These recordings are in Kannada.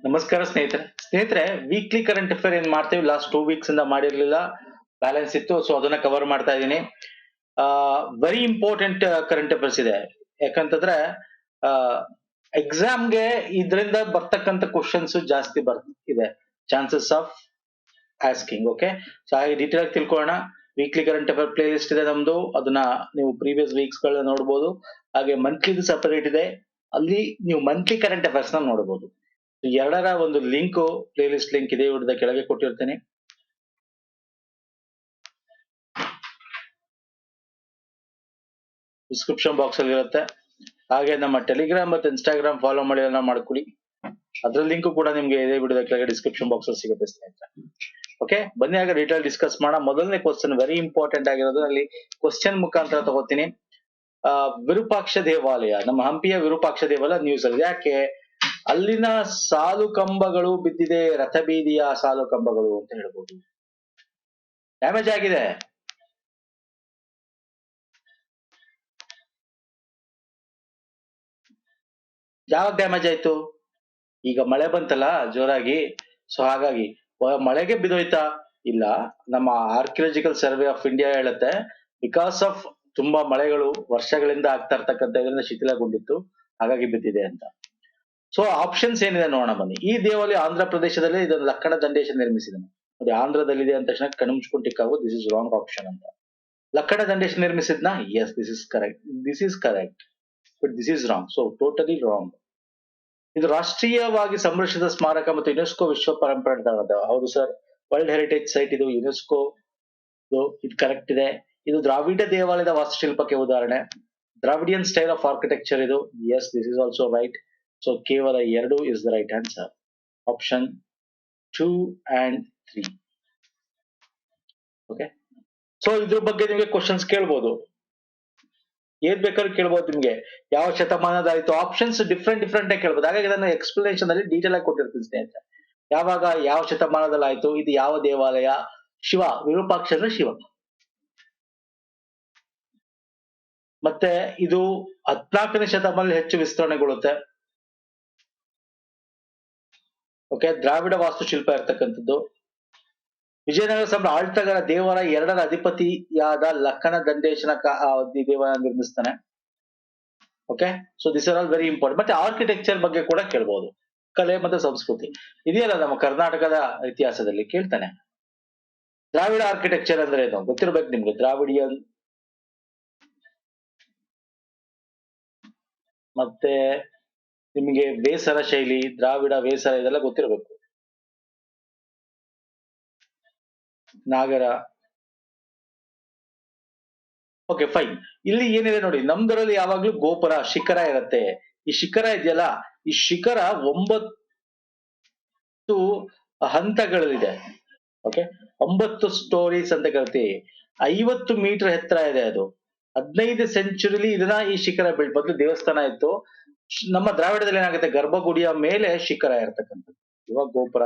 ನಮಸ್ಕಾರ ಸ್ನೇಹಿತರೆ ವೀಕ್ಲಿ ಕರೆಂಟ್ ಅಫೇರ್ ಏನ್ ಮಾಡ್ತೀವಿ ಲಾಸ್ಟ್ 2 ವೀಕ್ಸ್ ಇಂದ ಮಾಡಿರ್ಲಿಲ್ಲ, ಬ್ಯಾಲೆನ್ಸ್ ಇತ್ತು, ಸೊ ಅದನ್ನ ಕವರ್ ಮಾಡ್ತಾ ಇದ್ದೀನಿ. ವೆರಿ ಇಂಪಾರ್ಟೆಂಟ್ ಕರೆಂಟ್ ಅಫೇರ್ಸ್ ಇದೆ. ಯಾಕಂತಂದ್ರೆ ಎಕ್ಸಾಮ್ಗೆ ಇದರಿಂದ ಬರ್ತಕ್ಕಂಥ ಕ್ವಶನ್ಸ್ ಜಾಸ್ತಿ ಇದೆ, chances of asking. Okay, so ಹಾಗೆ ಡೀಟೇಲ್ ಆಗಿ ತಿಳ್ಕೊಳ್ಳೋಣ. Weekly current affair play list ಇದೆ ನಮ್ದು, ಅದನ್ನ ನೀವು ಪ್ರೀವಿಯಸ್ ವೀಕ್ಸ್ ಗಳನ್ನ ನೋಡಬಹುದು. ಹಾಗೆ ಮಂತ್ಲಿದು ಸಪರೇಟ್ ಇದೆ, ಅಲ್ಲಿ ನೀವು ಮಂತ್ಲಿ ಕರೆಂಟ್ ಅಫೇರ್ಸ್ ನ ನೋಡಬಹುದು. ಎರಡರ ಒಂದು ಲಿಂಕ್, ಪ್ಲೇ ಲಿಸ್ಟ್ ಲಿಂಕ್ ಇದೆ, ಇವ್ರದ ಕೆಳಗೆ ಕೊಟ್ಟಿರ್ತೇನೆ. ಡಿಸ್ಕ್ರಿಪ್ಷನ್ ಬಾಕ್ಸ್ ಅಲ್ಲಿ ಇರುತ್ತೆ. ಹಾಗೆ ನಮ್ಮ ಟೆಲಿಗ್ರಾಮ್ ಮತ್ತೆ ಇನ್ಸ್ಟಾಗ್ರಾಮ್ ಫಾಲೋ ಮಾಡಿ ಮಾಡ್ಕೊಳ್ಳಿ, ಅದ್ರ ಲಿಂಕ್ ಕೂಡ ನಿಮ್ಗೆ ಇದೇ ವಿಡಿಯೋದ ಕೆಳಗೆ ಡಿಸ್ಕ್ರಿಪ್ಷನ್ ಬಾಕ್ಸ್ ಅಲ್ಲಿ ಸಿಗುತ್ತೆ ಸ್ನೇಹಿತರೆ. ಓಕೆ, ಬನ್ನಿ ಆಗ ಡೀಟೇಲ್ ಡಿಸ್ಕಸ್ ಮಾಡೋಣ. ಮೊದಲನೇ ಕ್ವಶನ್ ವೆರಿ ಇಂಪಾರ್ಟೆಂಟ್ ಆಗಿರೋದು, ಅಲ್ಲಿ ಕ್ವಶನ್ ಮುಖಾಂತರ ತಗೋತೀನಿ. ವಿರೂಪಾಕ್ಷ ದೇವಾಲಯ, ನಮ್ಮ ಹಂಪಿಯ ವಿರೂಪಾಕ್ಷ ದೇವಾಲಯ ನ್ಯೂಸ್ ಅಲ್ಲಿ. ಯಾಕೆ ಅಲ್ಲಿನ ಸಾಲು ಕಂಬಗಳು ಬಿದ್ದಿದೆ, ರಥಬೀದಿಯ ಸಾಲು ಕಂಬಗಳು ಅಂತ ಹೇಳ್ಬೋದು, ಡ್ಯಾಮೇಜ್ ಆಗಿದೆ. ಯಾವಾಗ ಡ್ಯಾಮೇಜ್ ಆಯ್ತು? ಈಗ ಮಳೆ ಬಂತಲ್ಲ ಜೋರಾಗಿ, ಸೊ ಹಾಗಾಗಿ. ಮಳೆಗೆ ಬಿದ್ದೋಯ್ತಾ? ಇಲ್ಲ, ನಮ್ಮ ಆರ್ಕಿಯಾಲಜಿಕಲ್ ಸರ್ವೆ ಆಫ್ ಇಂಡಿಯಾ ಹೇಳುತ್ತೆ ಬಿಕಾಸ್ ಆಫ್ ತುಂಬಾ ಮಳೆಗಳು ವರ್ಷಗಳಿಂದ ಆಗ್ತಾ ಇರ್ತಕ್ಕಂಥ ಇದರಿಂದ ಶಿಥಿಲಗೊಂಡಿತ್ತು, ಹಾಗಾಗಿ ಬಿದ್ದಿದೆ ಅಂತ. ಸೊ ಆಪ್ಷನ್ಸ್ ಏನಿದೆ ನೋಡೋಣ ಬನ್ನಿ. ಈ ದೇವಾಲಯ ಆಂಧ್ರ ಪ್ರದೇಶದಲ್ಲಿ ಇದನ್ನು ಲಕ್ಕಡ ದಂಡೇಶ ನಿರ್ಮಿಸಿದನು. ನೋಡಿ, ಆಂಧ್ರದಲ್ಲಿದೆ ಅಂದ ತಕ್ಷಣ ಕಣ್ಮುಚ್ಕೊಂಡು ಟಿಕ್ ಆಗೋ, ದಿಸ್ ಇಸ್ ರಾಂಗ್ ಆಪ್ಷನ್ ಅಂತ. ಲಕ್ಕಡ ದಂಡೇಶ ನಿರ್ಮಿಸಿದ್ನಾ? Yes, this is correct, but this is wrong, so totally wrong. ಇದು ರಾಷ್ಟ್ರೀಯವಾಗಿ ಸಂರಕ್ಷಿತ ಸ್ಮಾರಕ ಮತ್ತು ಯುನೆಸ್ಕೋ ವಿಶ್ವ ಪರಂಪರೆ ತಾಣದ. ಹೌದು ಸರ್, ವರ್ಲ್ಡ್ ಹೆರಿಟೇಜ್ ಸೈಟ್ ಇದು, ಯುನೆಸ್ಕೋ ಇದು ಕರೆಕ್ಟ್ ಇದೆ. ಇದು ದ್ರಾವಿಡ ದೇವಾಲಯದ ವಾಸ್ತುಶಿಲ್ಪಕ್ಕೆ ಉದಾಹರಣೆ, ದ್ರಾವಿಡಿಯನ್ ಸ್ಟೈಲ್ ಆಫ್ ಆರ್ಕಿಟೆಕ್ಚರ್ ಇದು. Yes, this is also right. So ಕೇವಲ 2 is the right answer, option 2 and 3. Okay, so ಇದ್ರ ಬಗ್ಗೆ ನಿಮಗೆ ಕ್ವಶನ್ಸ್ ಕೇಳ್ಬೋದು, ಏನ್ ಬೇಕಾದ್ರೂ ಕೇಳ್ಬೋದು ನಿಮ್ಗೆ. ಯಾವ ಶತಮಾನದಾಯ್ತು, ಆಪ್ಷನ್ಸ್ ಡಿಫ್ರೆಂಟ್ ಆಗಿ ಕೇಳ್ಬೋದು. ಹಾಗಾಗಿ ಇದನ್ನ ಎಕ್ಸ್ಪ್ಲನೇಷನ್ ಅಲ್ಲಿ ಡೀಟೇಲ್ ಆಗಿ ಕೊಟ್ಟಿರ್ತೀನಿ ಸ್ನೇಹಿತರೆ. ಯಾವಾಗ ಯಾವ ಶತಮಾನದಲ್ಲಿ ಆಯ್ತು, ಇದು ಯಾವ ದೇವಾಲಯ, ಶಿವ, ವಿರೂಪಾಕ್ಷ ಅಂದ್ರೆ ಶಿವ. ಮತ್ತೆ ಇದು 14ನೇ ಶತಮಾನದಲ್ಲಿ ಹೆಚ್ಚು ವಿಸ್ತರಣೆಗೊಳ್ಳುತ್ತೆ. ಓಕೆ, ದ್ರಾವಿಡ ವಾಸ್ತುಶಿಲ್ಪ ಇರ್ತಕ್ಕಂಥದ್ದು. ವಿಜಯನಗರ ಸಾಮ್ರಾಜ್ಯ ಆಳ್ತಗರ ದೇವರ 2ರ ಅಧಿಪತಿಯಾದ ಲಕ್ಕಣ ದಂಡೇಶನ ದೇವಾಲಯ ನಿರ್ಮಿಸ್ತಾನೆ. Okay, so this are all very important. ಮತ್ತೆ ಆರ್ಕಿಟೆಕ್ಚರ್ ಬಗ್ಗೆ ಕೂಡ ಕೇಳ್ಬಹುದು, ಕಲೆ ಮತ್ತೆ ಸಂಸ್ಕೃತಿ ಇದೆಯಲ್ಲ ನಮ್ಮ ಕರ್ನಾಟಕದ ಇತಿಹಾಸದಲ್ಲಿ ಕೇಳ್ತಾನೆ. ದ್ರಾವಿಡ ಆರ್ಕಿಟೆಕ್ಚರ್ ಅಂದ್ರೆ ಏನು ಗೊತ್ತಿರ್ಬೇಕು ನಿಮ್ಗೆ, ದ್ರಾವಿಡಿಯನ್ ಮತ್ತೆ ನಿಮಗೆ ಬೇಸರ ಶೈಲಿ, ದ್ರಾವಿಡ ಬೇಸರ ಇದೆಲ್ಲ ಗೊತ್ತಿರಬೇಕು. ನಾಗರ. Okay fine. ಇಲ್ಲಿ ಏನಿದೆ ನೋಡಿ, ನಮ್ದರಲ್ಲಿ ಯಾವಾಗ್ಲೂ ಗೋಪುರ ಶಿಖರ ಇರುತ್ತೆ. ಈ ಶಿಖರ ಇದೆಯಲ್ಲ, ಈ ಶಿಖರ 9 ಹಂತಗಳಿದೆ. ಓಕೆ, 9 ಸ್ಟೋರೀಸ್ ಅಂತ ಕರಿತೀವಿ. 50 ಮೀಟರ್ ಎತ್ತರ ಇದೆ ಅದು. 15 ಸೆಂಚುರಿಲಿ ಇದನ್ನ ಈ ಶಿಖರ ಮೊದಲು ದೇವಸ್ಥಾನ ಇತ್ತು. ನಮ್ಮ ದ್ರಾವಿಡದಲ್ಲಿ ಏನಾಗುತ್ತೆ, ಗರ್ಭಗುಡಿಯ ಮೇಲೆ ಶಿಖರ ಇರ್ತಕ್ಕಂಥದ್ದು, ಇವಾಗ ಗೋಪುರ.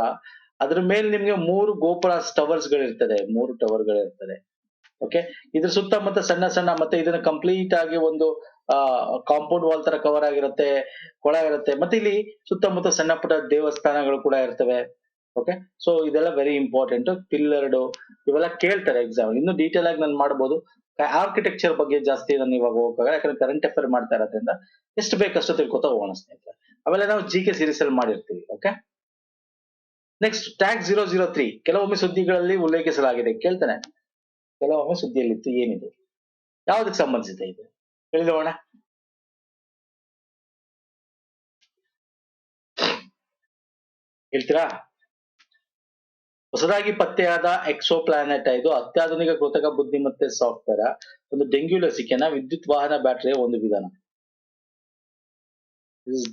ಅದ್ರ ಮೇಲೆ ನಿಮ್ಗೆ 3 ಗೋಪುರ ಟವರ್ಸ್ ಗಳಿರ್ತದೆ, 3 ಟವರ್ ಗಳಿರ್ತದೆ. ಓಕೆ, ಇದ್ರ ಸುತ್ತಮುತ್ತ ಸಣ್ಣ ಮತ್ತೆ ಇದನ್ನ ಕಂಪ್ಲೀಟ್ ಆಗಿ ಒಂದು ಕಾಂಪೌಂಡ್ ವಾಲ್ ತರ ಕವರ್ ಆಗಿರುತ್ತೆ, ಕೊಳ ಇರುತ್ತೆ. ಮತ್ತೆ ಇಲ್ಲಿ ಸುತ್ತಮುತ್ತ ಸಣ್ಣ ಪುಟ್ಟ ದೇವಸ್ಥಾನಗಳು ಕೂಡ ಇರ್ತವೆ. ಓಕೆ, ಸೊ ಇದೆಲ್ಲ ವೆರಿ ಇಂಪಾರ್ಟೆಂಟ್. ಪಿಲ್ಲರ್ಡ್ ಇವೆಲ್ಲ ಕೇಳ್ತಾರೆ ಎಕ್ಸಾಮ್. ಇನ್ನು ಡೀಟೇಲ್ ಆಗಿ ನಾನು ಮಾಡ್ಬೋದು. ಆರ್ಕಿಟೆಕ್ಚರ್ ಬಗ್ಗೆ ಜಾಸ್ತಿ ನಾನು ಇವಾಗ ಹೋಗಲ್ಲ, ಯಾಕಂದ್ರೆ ಕರೆಂಟ್ ಅಫೇರ್ ಮಾಡ್ತಾ ಇರೋದ್ರಿಂದ ಎಷ್ಟು ಬೇಕಷ್ಟು ತಿಳ್ಕೊತಾ ಹೋಗೋಣ ಸ್ನೇಹಿತರೆ. ಆಮೇಲೆ ನಾವು GK ಸೀರೀಸ್ ಅಲ್ಲಿ ಮಾಡಿರ್ತೀವಿ. ಓಕೆ, ನೆಕ್ಸ್ಟ್ ಟ್ಯಾಗ್ 003 ಕೆಲವೊಮ್ಮೆ ಸುದ್ದಿಗಳಲ್ಲಿ ಉಲ್ಲೇಖಿಸಲಾಗಿದೆ. ಕೇಳ್ತಾನೆ, ಕೆಲವೊಮ್ಮೆ ಸುದ್ದಿಯಲ್ಲಿತ್ತು, ಏನಿದೆ, ಯಾವುದಕ್ಕೆ ಸಂಬಂಧಿಸಿದೆ ಇದು ಹೇಳಿದೋಣ. ಹೇಳ್ತೀರಾ? ಹೊಸದಾಗಿ ಪತ್ತೆಯಾದ ಎಕ್ಸೋ ಪ್ಲಾನೆಟ್, ಇದು ಅತ್ಯಾಧುನಿಕ ಕೃತಕ ಬುದ್ಧಿಮತ್ತೆ ಸಾಫ್ಟ್ವೇರ್, ಒಂದು ಡೆಂಗ್ಯೂ ಲಸಿಕೆನ ವಿದ್ಯುತ್ ವಾಹನ ಬ್ಯಾಟರಿಯ ಒಂದು ವಿಧಾನ.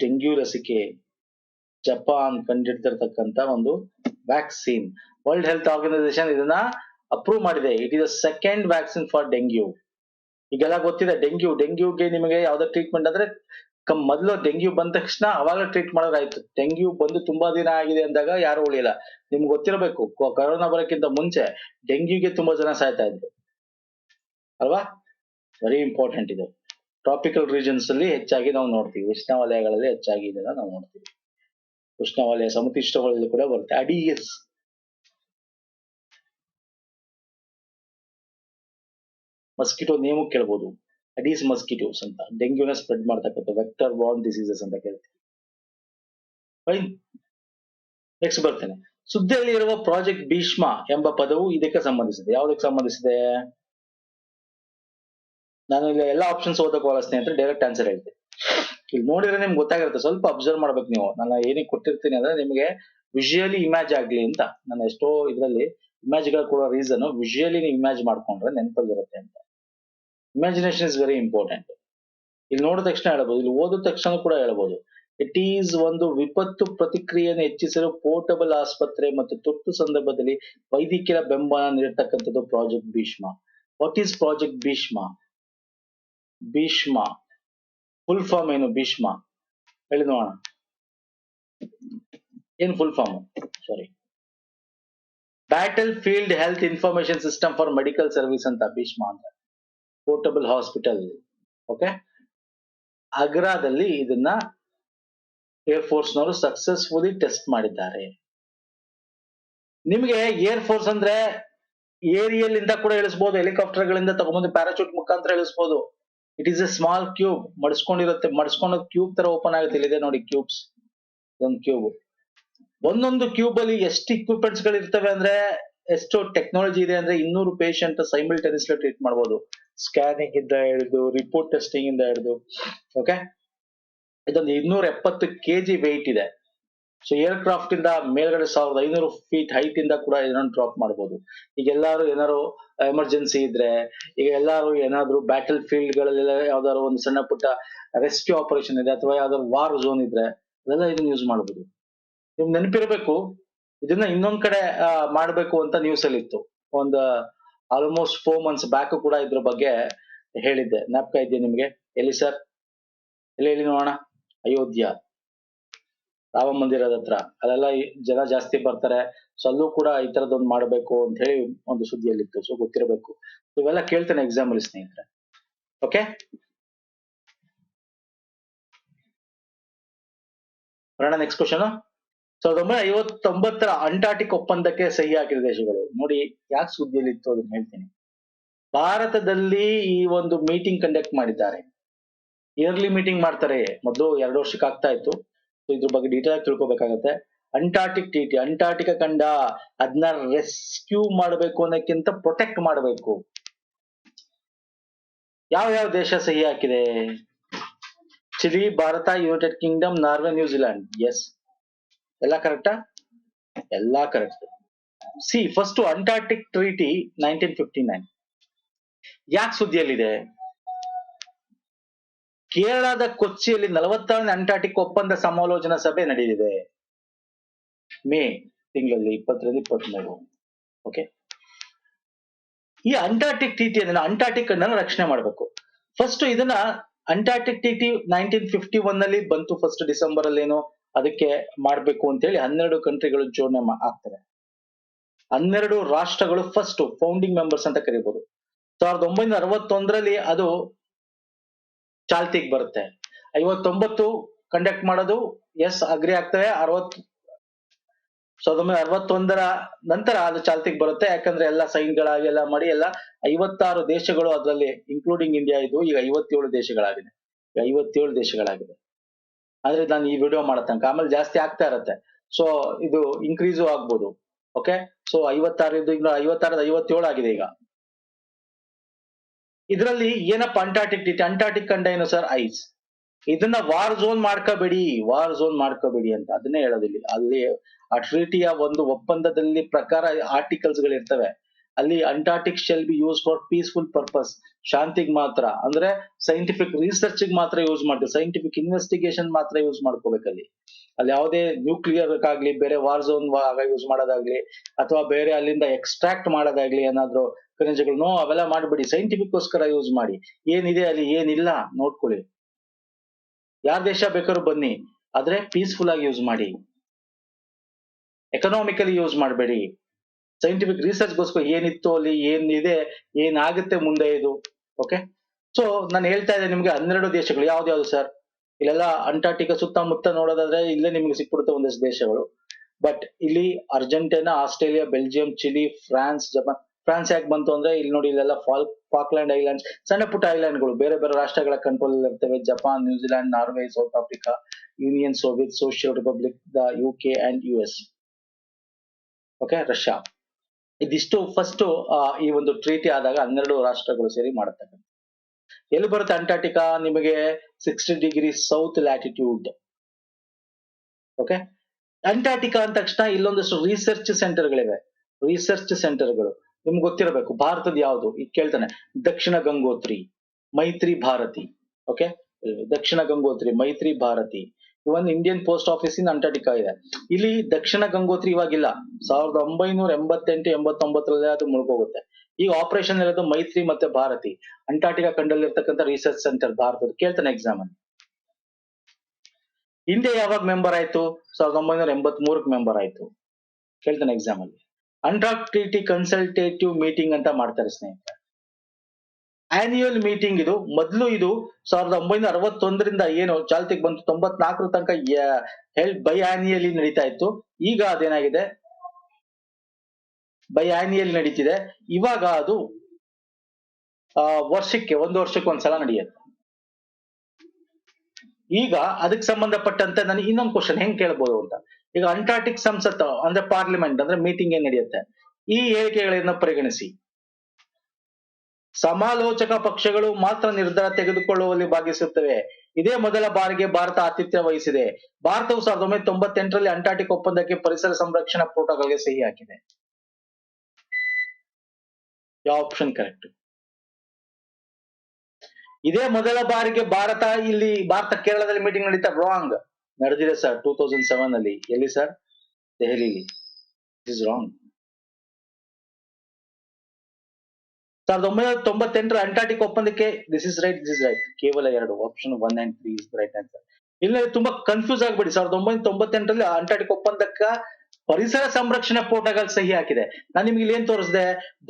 ಡೆಂಗ್ಯೂ ಲಸಿಕೆ ಜಪಾನ್ ಕಂಡಿಡ್ತಿರ್ತಕ್ಕಂತ ಒಂದು ವ್ಯಾಕ್ಸಿನ್. ವರ್ಲ್ಡ್ ಹೆಲ್ತ್ ಆರ್ಗನೈಸೇಷನ್ ಇದನ್ನ ಅಪ್ರೂವ್ ಮಾಡಿದೆ. It is second vaccine for dengue. ಈಗೆಲ್ಲ ಗೊತ್ತಿದೆ, ಡೆಂಗ್ಯೂಗೆ ನಿಮಗೆ ಯಾವ್ದೋ ಟ್ರೀಟ್ಮೆಂಟ್ ಅಂದ್ರೆ ಮೊದಲು ಡೆಂಗ್ಯೂ ಬಂದ ತಕ್ಷಣ ಅವಾಗಲೇ ಟ್ರೀಟ್ ಮಾಡೋದಾಯ್ತು. ಡೆಂಗ್ಯೂ ಬಂದು ತುಂಬಾ ದಿನ ಆಗಿದೆ ಅಂದಾಗ ಯಾರು ಉಳಿಯಲ್ಲ. ನಿಮ್ಗೆ ಗೊತ್ತಿರಬೇಕು, ಕೊರೋನಾ ಬರೋಕ್ಕಿಂತ ಮುಂಚೆ ಡೆಂಗ್ಯೂಗೆ ತುಂಬಾ ಜನ ಸಾಯ್ತಾ ಇದ್ರು ಅಲ್ವಾ. ವೆರಿ ಇಂಪಾರ್ಟೆಂಟ್ ಇದು. ಟ್ರಾಪಿಕಲ್ ರೀಜನ್ಸ್ ಅಲ್ಲಿ ಹೆಚ್ಚಾಗಿ ನಾವು ನೋಡ್ತೀವಿ, ಉಷ್ಣವಲಯಗಳಲ್ಲಿ ಹೆಚ್ಚಾಗಿ ಇದನ್ನ ನಾವು ನೋಡ್ತೀವಿ. ಉಷ್ಣವಲಯ ಸಮಶೀತೋಷ್ಣವಲಯದಲ್ಲಿ ಕೂಡ ಬರುತ್ತೆ. ಅಡೀಸ್ ಮಸ್ಕಿಟೋ ನೇಮು ಕೇಳ್ಬೋದು. ಅಡೀಸ್ ಮಸ್ಕಿಟೋಸ್ ಅಂತ ಡೆಂಗ್ಯೂನ ಸ್ಪ್ರೆಡ್ ಮಾಡ್ತಕ್ಕಂಥ ವೆಕ್ಟರ್ ಬಾರ್ನ್ ಡಿಸೀಸಸ್ ಅಂತ ಕೇಳ್ತೀವಿ. ಫೈನ್. ನೆಕ್ಸ್ಟ್ ಬರ್ತೇನೆ. ಸುದ್ದಿಯಲ್ಲಿ ಇರುವ ಪ್ರಾಜೆಕ್ಟ್ ಭೀಷ್ಮ ಎಂಬ ಪದವು ಇದಕ್ಕೆ ಸಂಬಂಧಿಸಿದೆ. ಯಾವುದಕ್ಕೆ ಸಂಬಂಧಿಸಿದೆ? ನಾನು ಇಲ್ಲಿ ಎಲ್ಲ ಆಪ್ಷನ್ಸ್ ಓದಕ್ಕೆ ಹೋಗಲ್ಲ ಸ್ನೇಹಿತರೆ, ಡೈರೆಕ್ಟ್ ಆನ್ಸರ್ ಹೇಳ್ತೀನಿ. ಇಲ್ಲಿ ನೋಡಿದ್ರೆ ನಿಮ್ಗೆ ಗೊತ್ತಾಗಿರುತ್ತೆ. ಸ್ವಲ್ಪ ಅಬ್ಸರ್ವ್ ಮಾಡ್ಬೇಕು ನೀವು. ನಾನು ಏನಕ್ಕೆ ಕೊಟ್ಟಿರ್ತೀನಿ ಅಂದ್ರೆ ನಿಮಗೆ ವಿಜುಯಲಿ ಇಮ್ಯಾಜ್ ಆಗ್ಲಿ ಅಂತ. ನಾನು ಎಷ್ಟೋ ಇದರಲ್ಲಿ ಇಮ್ಯಾಜ್ಗಳು ಕೊಡೋ ರೀಸನ್ ವಿಜುಯಲಿ ನೀವು ಇಮ್ಯಾಜ್ ಮಾಡ್ಕೊಂಡ್ರೆ ನೆನಪಲ್ಲಿರುತ್ತೆ ಅಂತ. Imagination is very important. ಇಲ್ಲಿ ನೋಡಿದ ತಕ್ಷಣ ಹೇಳ್ಬೋದು, ಇಲ್ಲಿ ಓದಿದ ತಕ್ಷಣ ಕೂಡ ಹೇಳ್ಬೋದು. ಇಟ್ ಈಸ್ ಒಂದು ವಿಪತ್ತು ಪ್ರತಿಕ್ರಿಯೆಯನ್ನು ಹೆಚ್ಚಿಸಲು ಪೋರ್ಟಬಲ್ ಆಸ್ಪತ್ರೆ ಮತ್ತು ತುರ್ತು ಸಂದರ್ಭದಲ್ಲಿ ವೈದ್ಯಕೀಯ ಬೆಂಬಲ ನೀಡತಕ್ಕಂಥದ್ದು project Bhishma. What is project Bhishma? Bhishma full form ಏನು? ಭೀಷ್ಮ ಹೇಳಿ ನೋಡೋಣ. ಏನ್ full form? Sorry, battle field health information system for medical service ಅಂತ ಭೀಷ್ಮ ಅಂತ. Portable hospital. ಓಕೆ, ಆಗ್ರಾದಲ್ಲಿ ಇದನ್ನ ಏರ್ ಫೋರ್ಸ್ ನವರು ಸಕ್ಸಸ್ಫುಲಿ ಟೆಸ್ಟ್ ಮಾಡಿದ್ದಾರೆ. ನಿಮಗೆ ಏರ್ ಫೋರ್ಸ್ ಅಂದ್ರೆ ಏರಿಯಲ್ ಇಂದ ಕೂಡ ಇಳಿಸಬಹುದು, ಹೆಲಿಕಾಪ್ಟರ್ ಗಳಿಂದ ತಗೊಂಡ್ಬಂದು ಪ್ಯಾರಾಚೂಟ್ ಮುಖಾಂತರ ಇಳಿಸಬಹುದು. It is a small cube, ಮಡಿಸ್ಕೊಂಡಿರುತ್ತೆ. ಮಡಿಸ್ಕೊಂಡು ಕ್ಯೂಬ್ ತರ ಓಪನ್ ಆಗುತ್ತೆ. ಇದೆ ನೋಡಿ ಕ್ಯೂಬ್ಸ್, ಒಂದು ಕ್ಯೂಬ್. ಒಂದೊಂದು ಕ್ಯೂಬ್ ಅಲ್ಲಿ ಎಷ್ಟು ಇಕ್ವಿಪ್ಮೆಂಟ್ಸ್ ಗಳು ಇರ್ತವೆ ಅಂದ್ರೆ, ಎಷ್ಟು ಟೆಕ್ನಾಲಜಿ ಇದೆ ಅಂದ್ರೆ 200 ಪೇಷಂಟ್ ಸೈಮಲ್ಟೇನಿಯಸ್ಲಿ ಟ್ರೀಟ್ ಮಾಡಬಹುದು. ಸ್ಕ್ಯಾನಿಂಗ್ ಇಂದ ಹಿಡಿದು ರಿಪೋರ್ಟ್ ಟೆಸ್ಟಿಂಗ್ ಇಂದ ಹಿಡಿದು. ಓಕೆ, ಇದೊಂದು 270 kg ವೆಯ್ಟ್ ಇದೆ. ಸೊ ಏರ್ ಕ್ರಾಫ್ಟ್ ಇಂದ ಮೇಲ್ಗಡೆ 1500 ಫೀಟ್ ಹೈಟ್ ಇಂದ ಕೂಡ ಇದನ್ನು ಡ್ರಾಪ್ ಮಾಡಬಹುದು. ಈಗ ಎಲ್ಲಾರು ಏನಾದ್ರು ಎಮರ್ಜೆನ್ಸಿ ಇದ್ರೆ, ಈಗ ಎಲ್ಲಾರು ಏನಾದ್ರು ಬ್ಯಾಟಲ್ ಫೀಲ್ಡ್ ಗಳಲ್ಲೆಲ್ಲ ಯಾವ್ದಾದ್ರು ಒಂದು ಸಣ್ಣ ಪುಟ್ಟ ರೆಸ್ಕ್ಯೂ ಆಪರೇಷನ್ ಇದೆ, ಅಥವಾ ಯಾವ್ದಾದ್ರು ವಾರ್ ಝೋನ್ ಇದ್ರೆ ಅದೆಲ್ಲ ಇದನ್ನ ಯೂಸ್ ಮಾಡಬಹುದು. ನಿಮ್ಗೆ ನೆನಪಿರ್ಬೇಕು, ಇದನ್ನ ಇನ್ನೊಂದ್ ಕಡೆ ಮಾಡ್ಬೇಕು ಅಂತ ನ್ಯೂಸ್ ಅಲ್ಲಿ ಇತ್ತು. ಒಂದು ಆಲ್ಮೋಸ್ಟ್ 4 months ಬ್ಯಾಕ್ ಕೂಡ ಇದ್ರ ಬಗ್ಗೆ ಹೇಳಿದ್ದೆ. ಜ್ಞಾಪಕ ಇದೆಯಾ ನಿಮ್ಗೆ? ಎಲ್ಲಿ ಸರ್? ಎಲ್ಲಿ ಹೇಳಿ ನೋಡೋಣ. ಅಯೋಧ್ಯ ರಾಮ ಮಂದಿರದ ಹತ್ರ ಅಲ್ಲೆಲ್ಲ ಜನ ಜಾಸ್ತಿ ಬರ್ತಾರೆ. ಸೊ ಅಲ್ಲೂ ಕೂಡ ಈ ತರದೊಂದು ಮಾಡಬೇಕು ಅಂತ ಹೇಳಿ ಒಂದು ಸುದ್ದಿಯಲ್ಲಿತ್ತು. ಸೊ ಗೊತ್ತಿರಬೇಕು. ಇವೆಲ್ಲ ಕೇಳ್ತೇನೆ ಎಕ್ಸಾಮ್ ಅಲ್ಲಿ ಸ್ನೇಹಿತರೆ. ಓಕೆ, ಬರೋಣ ನೆಕ್ಸ್ಟ್ ಕ್ವಶನ್. 1959 ಅಂಟಾರ್ಟಿಕ್ ಒಪ್ಪಂದಕ್ಕೆ ಸಹಿ ಹಾಕಿದ ದೇಶಗಳು. ನೋಡಿ ಯಾಕೆ ಸುದ್ದಿಯಲ್ಲಿ ಇತ್ತು ಅದನ್ನ ಹೇಳ್ತೀನಿ. ಭಾರತದಲ್ಲಿ ಈ ಒಂದು ಮೀಟಿಂಗ್ ಕಂಡಕ್ಟ್ ಮಾಡಿದ್ದಾರೆ. ಇಯರ್ಲಿ ಮೀಟಿಂಗ್ ಮಾಡ್ತಾರೆ. ಮೊದಲು 2 ವರ್ಷಕ್ಕೆ ಆಗ್ತಾ ಇತ್ತು. ಇದ್ರ ಬಗ್ಗೆ ಡೀಟೇಲ್ ಆಗಿ ತಿಳ್ಕೊಬೇಕಾಗತ್ತೆ. ಅಂಟಾರ್ಟಿಕ್ ಟಿಟಿ, ಅಂಟಾರ್ಟಿಕಾ ಖಂಡ, ಅದನ್ನ ರೆಸ್ಕ್ಯೂ ಮಾಡಬೇಕು ಅನ್ನೋಕ್ಕಿಂತ ಪ್ರೊಟೆಕ್ಟ್ ಮಾಡಬೇಕು. ಯಾವ ಯಾವ ದೇಶ ಸಹಿ ಹಾಕಿದೆ? Chile, Bharat, United Kingdom, Norway, New Zealand. Yes, ಎಲ್ಲ ಕರೆಕ್ಟಾ? ಎಲ್ಲಾ correct. C first Antarctic Treaty 1959 ಯಾಕೆ ಸುದ್ದಿಯಲ್ಲಿದೆ? ಕೇರಳದ ಕೊಚ್ಚಿಯಲ್ಲಿ 46ನೇ ಅಂಟಾರ್ಟಿಕ್ ಒಪ್ಪಂದ ಸಮಾಲೋಚನಾ ಸಭೆ ನಡೆದಿದೆ ಮೇ ತಿಂಗಳಲ್ಲಿ 20-23. ಓಕೆ, ಈ ಅಂಟಾರ್ಟಿಕ್ ಟಿಟಿ ಅಂದ್ರೆ ಅಂಟಾರ್ಟಿಕ್ ಅನ್ನ ರಕ್ಷಣೆ ಮಾಡಬೇಕು. ಫಸ್ಟ್ ಇದನ್ನ ಅಂಟಾರ್ಟಿಕ್ ಟಿಟಿ 1951 ನಲ್ಲಿ ಬಂತು. ಫಸ್ಟ್ ಡಿಸೆಂಬರ್ ಅಲ್ಲಿ ಏನೋ ಅದಕ್ಕೆ ಮಾಡ್ಬೇಕು ಅಂತ ಹೇಳಿ 12 ಕಂಟ್ರಿಗಳು ಜೋಡಣೆ ಆಗ್ತವೆ. 12 ರಾಷ್ಟ್ರಗಳು ಫಸ್ಟ್ ಫೌಂಡಿಂಗ್ ಮೆಂಬರ್ಸ್ ಅಂತ ಕರೀಬಹುದು. 1961ರಲ್ಲಿ ಅದು ಚಾಲ್ತಿಗೆ ಬರುತ್ತೆ. 59 ಕಂಡಕ್ಟ್ ಮಾಡೋದು ಎಸ್ ಅಗ್ರಿ ಆಗ್ತವೆ. 1961ರ ನಂತರ ಅದು ಚಾಲ್ತಿಗೆ ಬರುತ್ತೆ. ಯಾಕಂದ್ರೆ ಎಲ್ಲ ಸೈನ್ಗಳಾಗಿ ಎಲ್ಲ ಮಾಡಿ ಎಲ್ಲ 56 ದೇಶಗಳು ಅದರಲ್ಲಿ ಇನ್ಕ್ಲೂಡಿಂಗ್ ಇಂಡಿಯಾ ಇದು ಈಗ 57 ದೇಶಗಳಾಗಿದೆ. 57 ದೇಶಗಳಾಗಿದೆ. ಆದ್ರೆ ನಾನು ಈ ವಿಡಿಯೋ ಮಾಡೋ ತನಕ ಆಮೇಲೆ ಜಾಸ್ತಿ ಆಗ್ತಾ ಇರತ್ತೆ. ಸೊ ಇದು ಇನ್ಕ್ರೀಸು ಆಗ್ಬೋದು. ಓಕೆ, ಸೊ 56 ಈಗ 56 57 ಆಗಿದೆ ಈಗ. ಇದರಲ್ಲಿ ಏನಪ್ಪ ಅಂಟಾರ್ಟಿಕ್ ಟಿಟಿ? ಅಂಟಾರ್ಟಿಕ್ ಖಂಡ ಏನು ಸರ್? ಐಸ್. ಇದನ್ನ ವಾರ್ ಝೋನ್ ಮಾಡ್ಕೋಬೇಡಿ, ವಾರ್ ಝೋನ್ ಮಾಡ್ಕೋಬೇಡಿ ಅಂತ ಅದನ್ನೇ ಹೇಳೋದಿಲ್ಲ. ಅಲ್ಲಿ ಆ ಟ್ರೀಟಿಯ ಒಂದು ಒಪ್ಪಂದದಲ್ಲಿ ಪ್ರಕಾರ ಆರ್ಟಿಕಲ್ಸ್ ಗಳು ಇರ್ತವೆ. ಅಲ್ಲಿ Antarctic shall be use for peaceful purpose, ಶಾಂತಿಗೆ ಮಾತ್ರ, ಅಂದ್ರೆ ಸೈಂಟಿಫಿಕ್ ರಿಸರ್ಚ್ ಮಾತ್ರ ಯೂಸ್ ಮಾಡ್ತೀವಿ, ಸೈಂಟಿಫಿಕ್ ಇನ್ವೆಸ್ಟಿಗೇಷನ್ ಮಾತ್ರ ಯೂಸ್ ಮಾಡ್ಕೋಬೇಕಲ್ಲಿ. ಅಲ್ಲಿ ಯಾವುದೇ ನ್ಯೂಕ್ಲಿಯರ್ ಆಗ್ಲಿ, ಬೇರೆ ವಾರ್ ಝೋನ್ ಯೂಸ್ ಮಾಡೋದಾಗ್ಲಿ, ಅಥವಾ ಬೇರೆ ಅಲ್ಲಿಂದ ಎಕ್ಸ್ಟ್ರಾಕ್ಟ್ ಮಾಡೋದಾಗ್ಲಿ, ಏನಾದ್ರು ಖನಿಜಗಳು, ನೋ ಅವೆಲ್ಲ ಮಾಡ್ಬೇಡಿ. ಸೈಂಟಿಫಿಕ್ ಗೋಸ್ಕರ ಯೂಸ್ ಮಾಡಿ. ಏನಿದೆ ಅಲ್ಲಿ ಏನಿಲ್ಲ ನೋಡ್ಕೊಳ್ಳಿ. ಯಾರ ದೇಶ ಬೇಕಾದ್ರೂ ಬನ್ನಿ, ಆದ್ರೆ ಪೀಸ್ಫುಲ್ ಆಗಿ ಯೂಸ್ ಮಾಡಿ, ಎಕನಾಮಿಕಲಿ ಯೂಸ್ ಮಾಡಬೇಡಿ. ಸೈಂಟಿಫಿಕ್ ರಿಸರ್ಚ್ ಗೋಸ್ಕರ ಏನಿತ್ತು ಅಲ್ಲಿ, ಏನಿದೆ, ಏನಾಗುತ್ತೆ ಮುಂದೆ ಇದು. ಓಕೆ, ಸೊ ನಾನು ಹೇಳ್ತಾ ಇದ್ದೆ ನಿಮ್ಗೆ 12 ದೇಶಗಳು. ಯಾವ್ದು ಸರ್? ಇಲ್ಲೆಲ್ಲ ಅಂಟಾರ್ಟಿಕಾ ಸುತ್ತಮುತ್ತ ನೋಡೋದಾದ್ರೆ ಇಲ್ಲೇ ನಿಮ್ಗೆ ಸಿಕ್ಬಿಡುತ್ತೆ ಒಂದಷ್ಟು ದೇಶಗಳು. ಬಟ್ ಇಲ್ಲಿ Argentina, Australia, Belgium, Chile, France, Japan. France ಯಾಕೆ ಬಂತು ಅಂದ್ರೆ ಇಲ್ಲಿ ನೋಡಿ, ಇಲ್ಲೆಲ್ಲ ಫಾಕ್ಲ್ಯಾಂಡ್ ಐಲ್ಯಾಂಡ್ಸ್, ಸಣ್ಣ ಪುಟ್ಟ ಐಲ್ಯಾಂಡ್ಗಳು ಬೇರೆ ಬೇರೆ ರಾಷ್ಟ್ರಗಳ ಕಂಟ್ರೋಲ್ ಇರ್ತವೆ. Japan, New Zealand, Norway, south Africa, union Soviet social republic, the UK and US. Okay, Russia. ಇದಿಷ್ಟು ಫಸ್ಟ್ ಈ ಒಂದು ಟ್ರೀಟಿ ಆದಾಗ 12 ರಾಷ್ಟ್ರಗಳು ಸೇರಿ ಮಾಡುತ್ತೆ. ಎಲ್ಲಿ ಬರುತ್ತೆ ಅಂಟಾರ್ಟಿಕಾ? ನಿಮಗೆ 60 degree south latitude. Okay, Antarctica ಅಂದ ತಕ್ಷಣ ಇಲ್ಲೊಂದಷ್ಟು ರಿಸರ್ಚ್ ಸೆಂಟರ್ಗಳಿವೆ. ರಿಸರ್ಚ್ ಸೆಂಟರ್ಗಳು ನಿಮ್ಗೆ ಗೊತ್ತಿರಬೇಕು. ಭಾರತದ ಯಾವುದು ಈಗ ಕೇಳ್ತಾನೆ, ದಕ್ಷಿಣ Gangotri, Maitri Bharati. Okay, Dakshin Gangotri, Maitri Bharati. Even Indian post office in Antarctica ಇದೆ. ಇಲ್ಲಿ ದಕ್ಷಿಣ ಗಂಗೋತ್ರಿ ಇವಾಗಿಲ್ಲ, 1988, 89ರಲ್ಲಿ ಅದು ಮುಳುಗೋಗುತ್ತೆ. ಈಗ ಆಪರೇಷನ್ ಇರೋದು ಮೈತ್ರಿ ಮತ್ತೆ ಭಾರತಿ, ಅಂಟಾರ್ಟಿಕಾ ಖಂಡದಲ್ಲಿರ್ತಕ್ಕಂಥ ರಿಸರ್ಚ್ ಸೆಂಟರ್ ಭಾರತದ. ಕೇಳ್ತಾನೆ ಎಕ್ಸಾಮ್ ಅಲ್ಲಿ. ಇಂಡಿಯಾ ಯಾವಾಗ ಮೆಂಬರ್ ಆಯ್ತು? 1983ಕ್ಕೆ ಮೆಂಬರ್ ಆಯ್ತು. ಕೇಳ್ತಾನೆ ಎಕ್ಸಾಮ್ ಅಲ್ಲಿ. ಅಂಟಾರ್ಕ್ಟಿಕ್ ಕನ್ಸಲ್ಟೇಟಿವ್ ಮೀಟಿಂಗ್ ಅಂತ ಮಾಡ್ತಾರೆ ಸ್ನೇಹಿತರೆ. ಆನ್ಯುಯಲ್ ಮೀಟಿಂಗ್ ಇದು. ಮೊದಲು ಇದು 1961ರಿಂದ ಏನು ಚಾಲ್ತಿಗೆ ಬಂತು, 94ರ ತನಕ ಬೈ ಆನ್ಯುಯಲಿ ನಡೀತಾ ಇತ್ತು. ಈಗ ಅದೇನಾಗಿದೆ, ಬೈ ಆನ್ಯುಯಲ್ ನಡೀತಿದೆ. ಇವಾಗ ಅದು ಒಂದು ವರ್ಷಕ್ಕೆ ಒಂದ್ಸಲ ನಡೆಯುತ್ತೆ. ಈಗ ಅದಕ್ಕೆ ಸಂಬಂಧಪಟ್ಟಂತೆ ನಾನು ಇನ್ನೊಂದು ಕ್ವಶನ್ ಹೆಂಗ್ ಕೇಳ್ಬೋದು ಅಂತ. ಈಗ ಅಂಟಾರ್ಟಿಕ್ ಸಂಸತ್ ಅಂದ್ರೆ ಪಾರ್ಲಿಮೆಂಟ್ ಅಂದ್ರೆ ಮೀಟಿಂಗ್ ಏನ್ ನಡೆಯುತ್ತೆ, ಈ ಹೇಳಿಕೆಗಳನ್ನ ಪರಿಗಣಿಸಿ. ಸಮಾಲೋಚಕ ಪಕ್ಷಗಳು ಮಾತ್ರ ನಿರ್ಧಾರ ತೆಗೆದುಕೊಳ್ಳುವಲ್ಲಿ ಭಾಗಿಸುತ್ತವೆ. ಇದೇ ಮೊದಲ ಬಾರಿಗೆ ಭಾರತ ಆತಿಥ್ಯ ವಹಿಸಿದೆ. ಭಾರತವು 1998ರಲ್ಲಿ ಅಂಟಾರ್ಟಿಕ್ ಒಪ್ಪಂದಕ್ಕೆ ಪರಿಸರ ಸಂರಕ್ಷಣಾ ಪ್ರೋಟೋಕಾಲ್ಗೆ ಸಹಿ ಹಾಕಿದೆ. ಯಾವ ಆಪ್ಷನ್ ಕರೆಕ್ಟ್? ಇದೇ ಮೊದಲ ಬಾರಿಗೆ ಭಾರತ ಕೇರಳದಲ್ಲಿ ಮೀಟಿಂಗ್ ನಡೀತಾ? ರಾಂಗ್. ನಡೆದಿದೆ ಸರ್ 2007 ಅಲ್ಲಿ. ಎಲ್ಲಿ ಸರ್? ದೆಹಲಿಲಿ. Is wrong. 1998ರ ಅಂಟಾರ್ಟಿಕ್ ಒಪ್ಪಂದಕ್ಕೆ ದಿಸ್ ಇಸ್ ರೈಟ್. ಕೇವಲ 2 option 1 and 3 is right answer. ಇಲ್ಲ ತುಂಬಾ ಕನ್ಫ್ಯೂಸ್ ಆಗ್ಬೇಡಿ. 1998ರಲ್ಲಿ ಅಂಟಾರ್ಟಿಕ್ ಒಪ್ಪಂದಕ್ಕ ಪರಿಸರ ಸಂರಕ್ಷಣಾ ಪ್ರೋಟೋಕಾಲ್ ಸಹಿ ಹಾಕಿದೆ. ನಾನು ನಿಮ್ಗೆ ಇಲ್ಲಿ ಏನ್ ತೋರಿಸಿದೆ,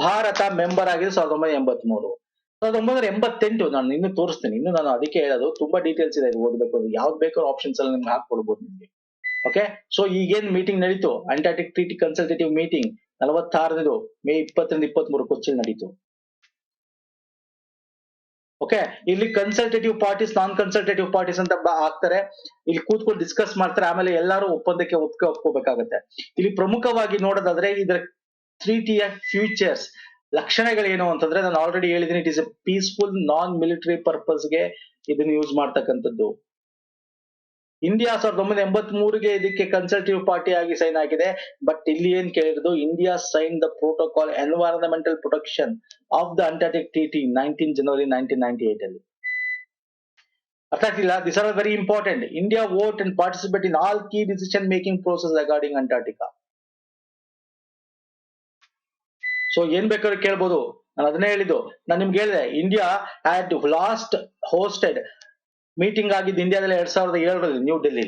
ಭಾರತ ಮೆಂಬರ್ ಆಗಿದೆ 1983. 1988 ನಾನು ಇನ್ನು ತೋರಿಸ್ತೀನಿ. ಇನ್ನು ನಾನು ಅದಕ್ಕೆ ಹೇಳೋದು, ತುಂಬಾ ಡೀಟೇಲ್ಸ್ ಇದೆ, ಓದ್ಬೇಕು. ಯಾವ್ದು ಬೇಕಾದ್ರೂ ಆಪ್ಷನ್ಸ್ ಅಲ್ಲಿ ನಿಮ್ಗೆ ಹಾಕೊಡ್ಬೋದು ನಿಮ್ಗೆ. ಓಕೆ, ಸೊ ಈಗೇನ್ ಮೀಟಿಂಗ್ ನಡೀತು, ಅಂಟಾರ್ಟಿಕ್ ಟ್ರೀಟಿ ಕನ್ಸಲ್ಟೇಟಿವ್ ಮೀಟಿಂಗ್ 46ನೇದು ಮೇ 20ರಿಂದ 23 ಕೊಚ್ಚಿಲ್ ನಡೀತು. ಓಕೆ, ಇಲ್ಲಿ consultative parties, non consultative parties ಅಂತ ಆಗ್ತಾರೆ. ಇಲ್ಲಿ ಕೂತ್ಕೊಂಡು ಡಿಸ್ಕಸ್ ಮಾಡ್ತಾರೆ, ಆಮೇಲೆ ಎಲ್ಲರೂ ಒಪ್ಪಂದಕ್ಕೆ ಒಪ್ಕೋಬೇಕಾಗತ್ತೆ. ಇಲ್ಲಿ ಪ್ರಮುಖವಾಗಿ ನೋಡೋದಾದ್ರೆ ಇದರ ಟ್ರೀಟಿಯ ಫ್ಯೂಚರ್ಸ್, ಲಕ್ಷಣಗಳೇನು ಅಂತಂದ್ರೆ, ನಾನು ಆಲ್ರೆಡಿ ಹೇಳಿದ್ದೀನಿ, it is a peaceful non military ಪರ್ಪಸ್ಗೆ ಇದನ್ನ ಯೂಸ್ ಮಾಡ್ತಕ್ಕಂಥದ್ದು. ಇಂಡಿಯಾ 1983ಗೆ ಇದಕ್ಕೆ ಕನ್ಸಲ್ಟೇಟಿವ್ ಪಾರ್ಟಿ ಆಗಿ ಸೈನ್ ಆಗಿದೆ. ಬಟ್ ಇಲ್ಲಿ ಏನ್ ಕೇಳಿರೋದು, India sign the protocol environmental protection of the Antarctic treaty 19 January 1998 ಅಲ್ಲಿ. ಅರ್ಥ ಆಗ್ತಿಲ್ಲ? This are very important. India vote and participate in all key decision making process regarding Antarctica. So ಏನ್ ಬೇಕಾದ್ರೂ ಕೇಳ್ಬೋದು. ನಾನು ಅದನ್ನೇ ಹೇಳಿದ್ದು. ನಾನು ನಿಮ್ಗೆ ಹೇಳಿದೆ, India had last hosted meeting ಆಗಿದ್ದು ಇಂಡಿಯಾದಲ್ಲಿ 2007ರಲ್ಲಿ ನ್ಯೂ ಡೆಲ್ಲಿ.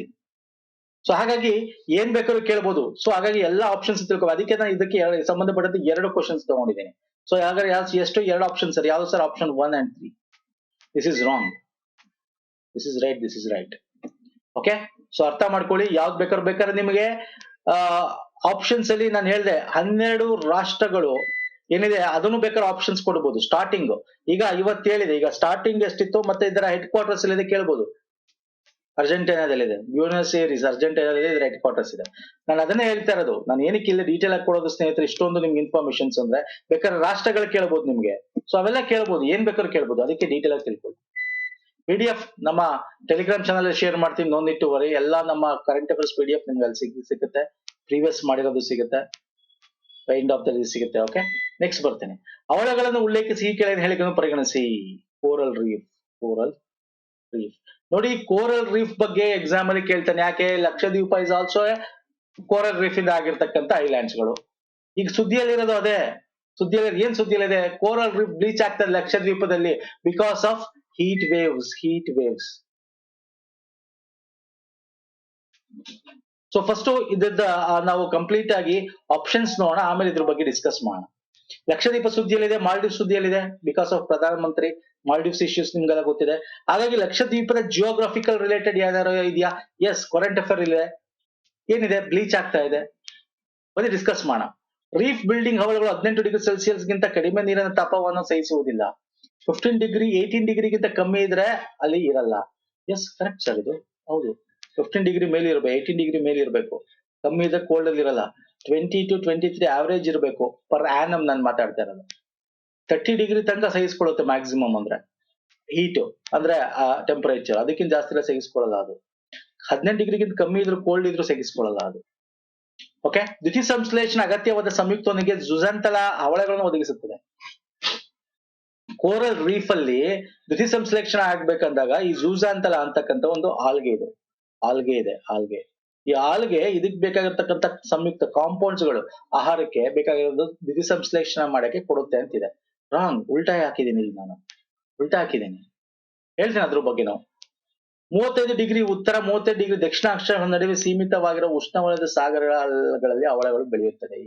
ಸೊ ಹಾಗಾಗಿ ಏನ್ ಬೇಕಾದ್ರೂ ಕೇಳ್ಬೋದು. ಸೊ ಹಾಗಾಗಿ ಎಲ್ಲಾ ಆಪ್ಷನ್ಸ್ ತಿಳ್ಕೊ. ಅದಕ್ಕೆ ನಾನು ಇದಕ್ಕೆ ಸಂಬಂಧಪಟ್ಟಂತೆ 2 ಕ್ವಶನ್ಸ್ ತಗೊಂಡಿದ್ದೀನಿ. ಸೊ ಹಾಗಾದ್ರೆ ಎಷ್ಟು 2 ಆಪ್ಷನ್ ಸರ್? ಯಾವ್ದು sir? Option 1 and 3. This is wrong. This is right. This is right. Okay, so ಅರ್ಥ ಮಾಡ್ಕೊಳ್ಳಿ. ಯಾವ್ದು ಬೇಕಾದ್ರೆ ನಿಮಗೆ ಆಪ್ಷನ್ಸ್ ಅಲ್ಲಿ ನಾನು ಹೇಳಿದೆ 12 ರಾಷ್ಟ್ರಗಳು ಏನಿದೆ ಅದನ್ನು ಬೇಕಾದ್ರೆ ಆಪ್ಷನ್ಸ್ ಕೊಡ್ಬೋದು. ಸ್ಟಾರ್ಟಿಂಗ್ ಈಗ 50 ಹೇಳಿದೆ. ಈಗ ಸ್ಟಾರ್ಟಿಂಗ್ ಎಷ್ಟಿತ್ತು ಮತ್ತೆ ಇದರ ಹೆಡ್ ಕ್ವಾರ್ಟರ್ಸ್ ಎಲ್ಲಿದೆ ಕೇಳ್ಬೋದು. ಅರ್ಜೆಂಟೈನಾದಲ್ಲಿದೆ. ಬ್ಯೂನಸ್ ಏರೀಸ್ ಅರ್ಜೆಂಟೈನಾದಲ್ಲಿ ಇದರ ಹೆಡ್ ಕ್ವಾರ್ಟರ್ಸ್ ಇದೆ. ನಾನು ಅದನ್ನೇ ಹೇಳ್ತಾ ಇರೋದು. ನಾನು ಏನಕ್ಕೆ ಇಲ್ಲಿ ಡೀಟೇಲ್ ಆಗಿ ಕೊಡೋದು ಸ್ನೇಹಿತರೆ, ಇಷ್ಟೊಂದು ನಿಮ್ಗೆ ಇನ್ಫಾರ್ಮೇಶನ್ಸ್ ಅಂದ್ರೆ ಬೇಕಾದ್ರೆ ರಾಷ್ಟ್ರಗಳು ಕೇಳ್ಬೋದು ನಿಮ್ಗೆ. ಸೊ ಅವೆಲ್ಲ ಕೇಳ್ಬೋದು, ಏನ್ ಬೇಕಾದ್ರೂ ಕೇಳ್ಬೋದು. ಅದಕ್ಕೆ ಡೀಟೇಲ್ ಆಗಿ ತಿಳ್ಕೊಳ್ಳಿ. PDF ನಮ್ಮ ಟೆಲಿಗ್ರಾಮ್ ಚಾನಲ್ ಶೇರ್ ಮಾಡ್ತೀನಿ, ನೋಂದಿಟ್ಟುವರೆ. ಎಲ್ಲ ನಮ್ಮ ಕರೆಂಟ್ ಅಫೇರ್ಸ್ PDF ನಿಮ್ಗೆ ಅಲ್ಲಿ ಸಿಗುತ್ತೆ. ಪ್ರೀವಿಯಸ್ ಮಾಡಿರೋದು ಸಿಗುತ್ತೆ, ಎಂಡ್ ಆಫ್ ದ ಸಿಗುತ್ತೆ. ಓಕೆ, ನೆಕ್ಸ್ಟ್ ಬರ್ತೇನೆ. ಅವಳಗಳನ್ನು ಉಲ್ಲೇಖಿಸಿ ಈ ಕೆಳಗಿನ ಹೇಳಿಕೆಯನ್ನು ಪರಿಗಣಿಸಿ. Coral reef. ಕೋರಲ್ ರೀಫ್ ನೋಡಿ, ಕೋರಲ್ ರೀಫ್ ಬಗ್ಗೆ ಎಕ್ಸಾಮ್ ಅಲ್ಲಿ ಕೇಳ್ತಾನೆ. ಯಾಕೆ? Lakshadweep is also coral reef ಇಂದ ಆಗಿರ್ತಕ್ಕಂಥ ಐಲ್ಯಾಂಡ್ಸ್ ಗಳು. ಈಗ ಸುದ್ದಿಯಲ್ಲಿರೋದು ಅದೇ. ಏನ್ ಸುದ್ದಿಯಲ್ಲಿದೆ? ಕೋರಲ್ ರೀಫ್ ಬ್ಲೀಚ್ ಆಗ್ತದೆ ಲಕ್ಷದ್ವೀಪದಲ್ಲಿ because of heat waves. So first ಇದ್ದ ನಾವು ಕಂಪ್ಲೀಟ್ ಆಗಿ ಆಪ್ಷನ್ಸ್ ನೋಡೋಣ, ಆಮೇಲೆ ಇದ್ರ ಬಗ್ಗೆ ಡಿಸ್ಕಸ್ ಮಾಡೋಣ. ಲಕ್ಷದ್ವೀಪ ಸುದ್ದಿಯಲ್ಲಿದೆ, ಮಾಲ್ಡೀವ್ಸ್ ಸುದ್ದಿಯಲ್ಲಿದೆ, ಬಿಕಾಸ್ ಆಫ್ ಪ್ರಧಾನಮಂತ್ರಿ ಮಾಲ್ಡೀವ್ಸ್ ಇಶ್ಯೂಸ್ ನಿಮ್ಗೆಲ್ಲ ಗೊತ್ತಿದೆ. ಹಾಗಾಗಿ ಲಕ್ಷದ್ವೀಪದ ಜಿಯೋಗ್ರಫಿಕಲ್ ರಿಲೇಟೆಡ್ ಯಾವ್ದಾರು ಇದೆಯಾ? ಎಸ್, ಕರೆಂಟ್ ಅಫೇರ್ ಇದೆ. ಏನಿದೆ? ಬ್ಲೀಚ್ ಆಗ್ತಾ ಇದೆ. ಬನ್ನಿ ಡಿಸ್ಕಸ್ ಮಾಡೋಣ. ರೀಫ್ ಬಿಲ್ಡಿಂಗ್ ಹವಳಗಳು 18 ಡಿಗ್ರಿ ಸೆಲ್ಸಿಯಸ್ ಗಿಂತ ಕಡಿಮೆ ನೀರಿನ ತಾಪವನ್ನು ಸಹಿಸುವುದಿಲ್ಲ. 15 ಡಿಗ್ರಿ 18 ಡಿಗ್ರಿಗಿಂತ ಕಮ್ಮಿ ಇದ್ರೆ ಅಲ್ಲಿ ಇರಲ್ಲ. ಎಸ್, ಕರೆಕ್ಟ್ ಸರ್, ಇದು ಹೌದು. 15 ಡಿಗ್ರಿ ಮೇಲೆ ಇರಬೇಕು, 18 ಡಿಗ್ರಿ ಮೇಲೆ ಇರಬೇಕು. ಕಮ್ಮಿ ಇದ್ರೆ ಕೋಲ್ಡ್ ಅಲ್ಲಿ ಇರಲ್ಲ. 20 to 23 ಆವರೇಜ್ ಇರಬೇಕು ಪರ್ ಆನಮ್ ನಾನು ಮಾತಾಡ್ತಾ ಇರೋದು. 30 ಡಿಗ್ರಿ ತನಕ ಸಹಿಸ್ಕೊಳ್ಳುತ್ತೆ ಮ್ಯಾಕ್ಸಿಮಮ್ ಅಂದ್ರೆ ಹೀಟ್ ಅಂದ್ರೆ ಟೆಂಪರೇಚರ್, ಅದಕ್ಕಿಂತ ಜಾಸ್ತಿ ಎಲ್ಲ ಸಹಿಸ್ಕೊಳ್ಳಲ್ಲ ಅದು. 18 ಡಿಗ್ರಿಗಿಂತ ಕಮ್ಮಿ ಇದ್ರು ಕೋಲ್ಡ್ ಇದ್ರು ಸಹಿಸ್ಕೊಳ್ಳಲ್ಲ ಅದು. ಓಕೆ, ದ್ಯುತಿ ಸಂಶ್ಲೇಷಣ ಅಗತ್ಯವಾದ ಸಂಯುಕ್ತವೊಂದಿಗೆ ಜುಜಾಂತಲ ಹವಳಗಳನ್ನು ಒದಗಿಸುತ್ತದೆ. ಕೋರಲ್ ರೀಫ್ ಅಲ್ಲಿ ದ್ಯುತಿ ಸಂಶ್ಲೇಷಣೆ ಆಗ್ಬೇಕಂದಾಗ ಈ ಜೂಜಾಂತಲ ಅಂತಕ್ಕಂಥ ಒಂದು ಆಲ್ಗೆ ಇದೆ. ಈ ಆಲ್ಗೆ ಇದಕ್ ಬೇಕಾಗಿರ್ತಕ್ಕಂಥ ಸಂಯುಕ್ತ ಕಾಂಪೌಂಡ್ಸ್ ಗಳು ಆಹಾರಕ್ಕೆ ಬೇಕಾಗಿರೋದು ದ್ಯುತಿ ಸಂಶ್ಲೇಷಣೆ ಮಾಡಕ್ಕೆ ಕೊಡುತ್ತೆ ಅಂತಿದೆ. ರಾಂಗ್, ಉಲ್ಟಾ ಹಾಕಿದ್ದೀನಿ ಇಲ್ಲಿ ನಾನು, ಹೇಳ್ತೀನಿ ಅದ್ರ ಬಗ್ಗೆ ನಾವು. 35 ಡಿಗ್ರಿ ಉತ್ತರ 35 ಡಿಗ್ರಿ ದಕ್ಷಿಣ ಅಕ್ಷ ನಡುವೆ ಸೀಮಿತವಾಗಿರೋ ಉಷ್ಣವಲಯದ ಸಾಗರಗಳಲ್ಲಿ ಹವಳಗಳು ಬೆಳೆಯುತ್ತದೆ.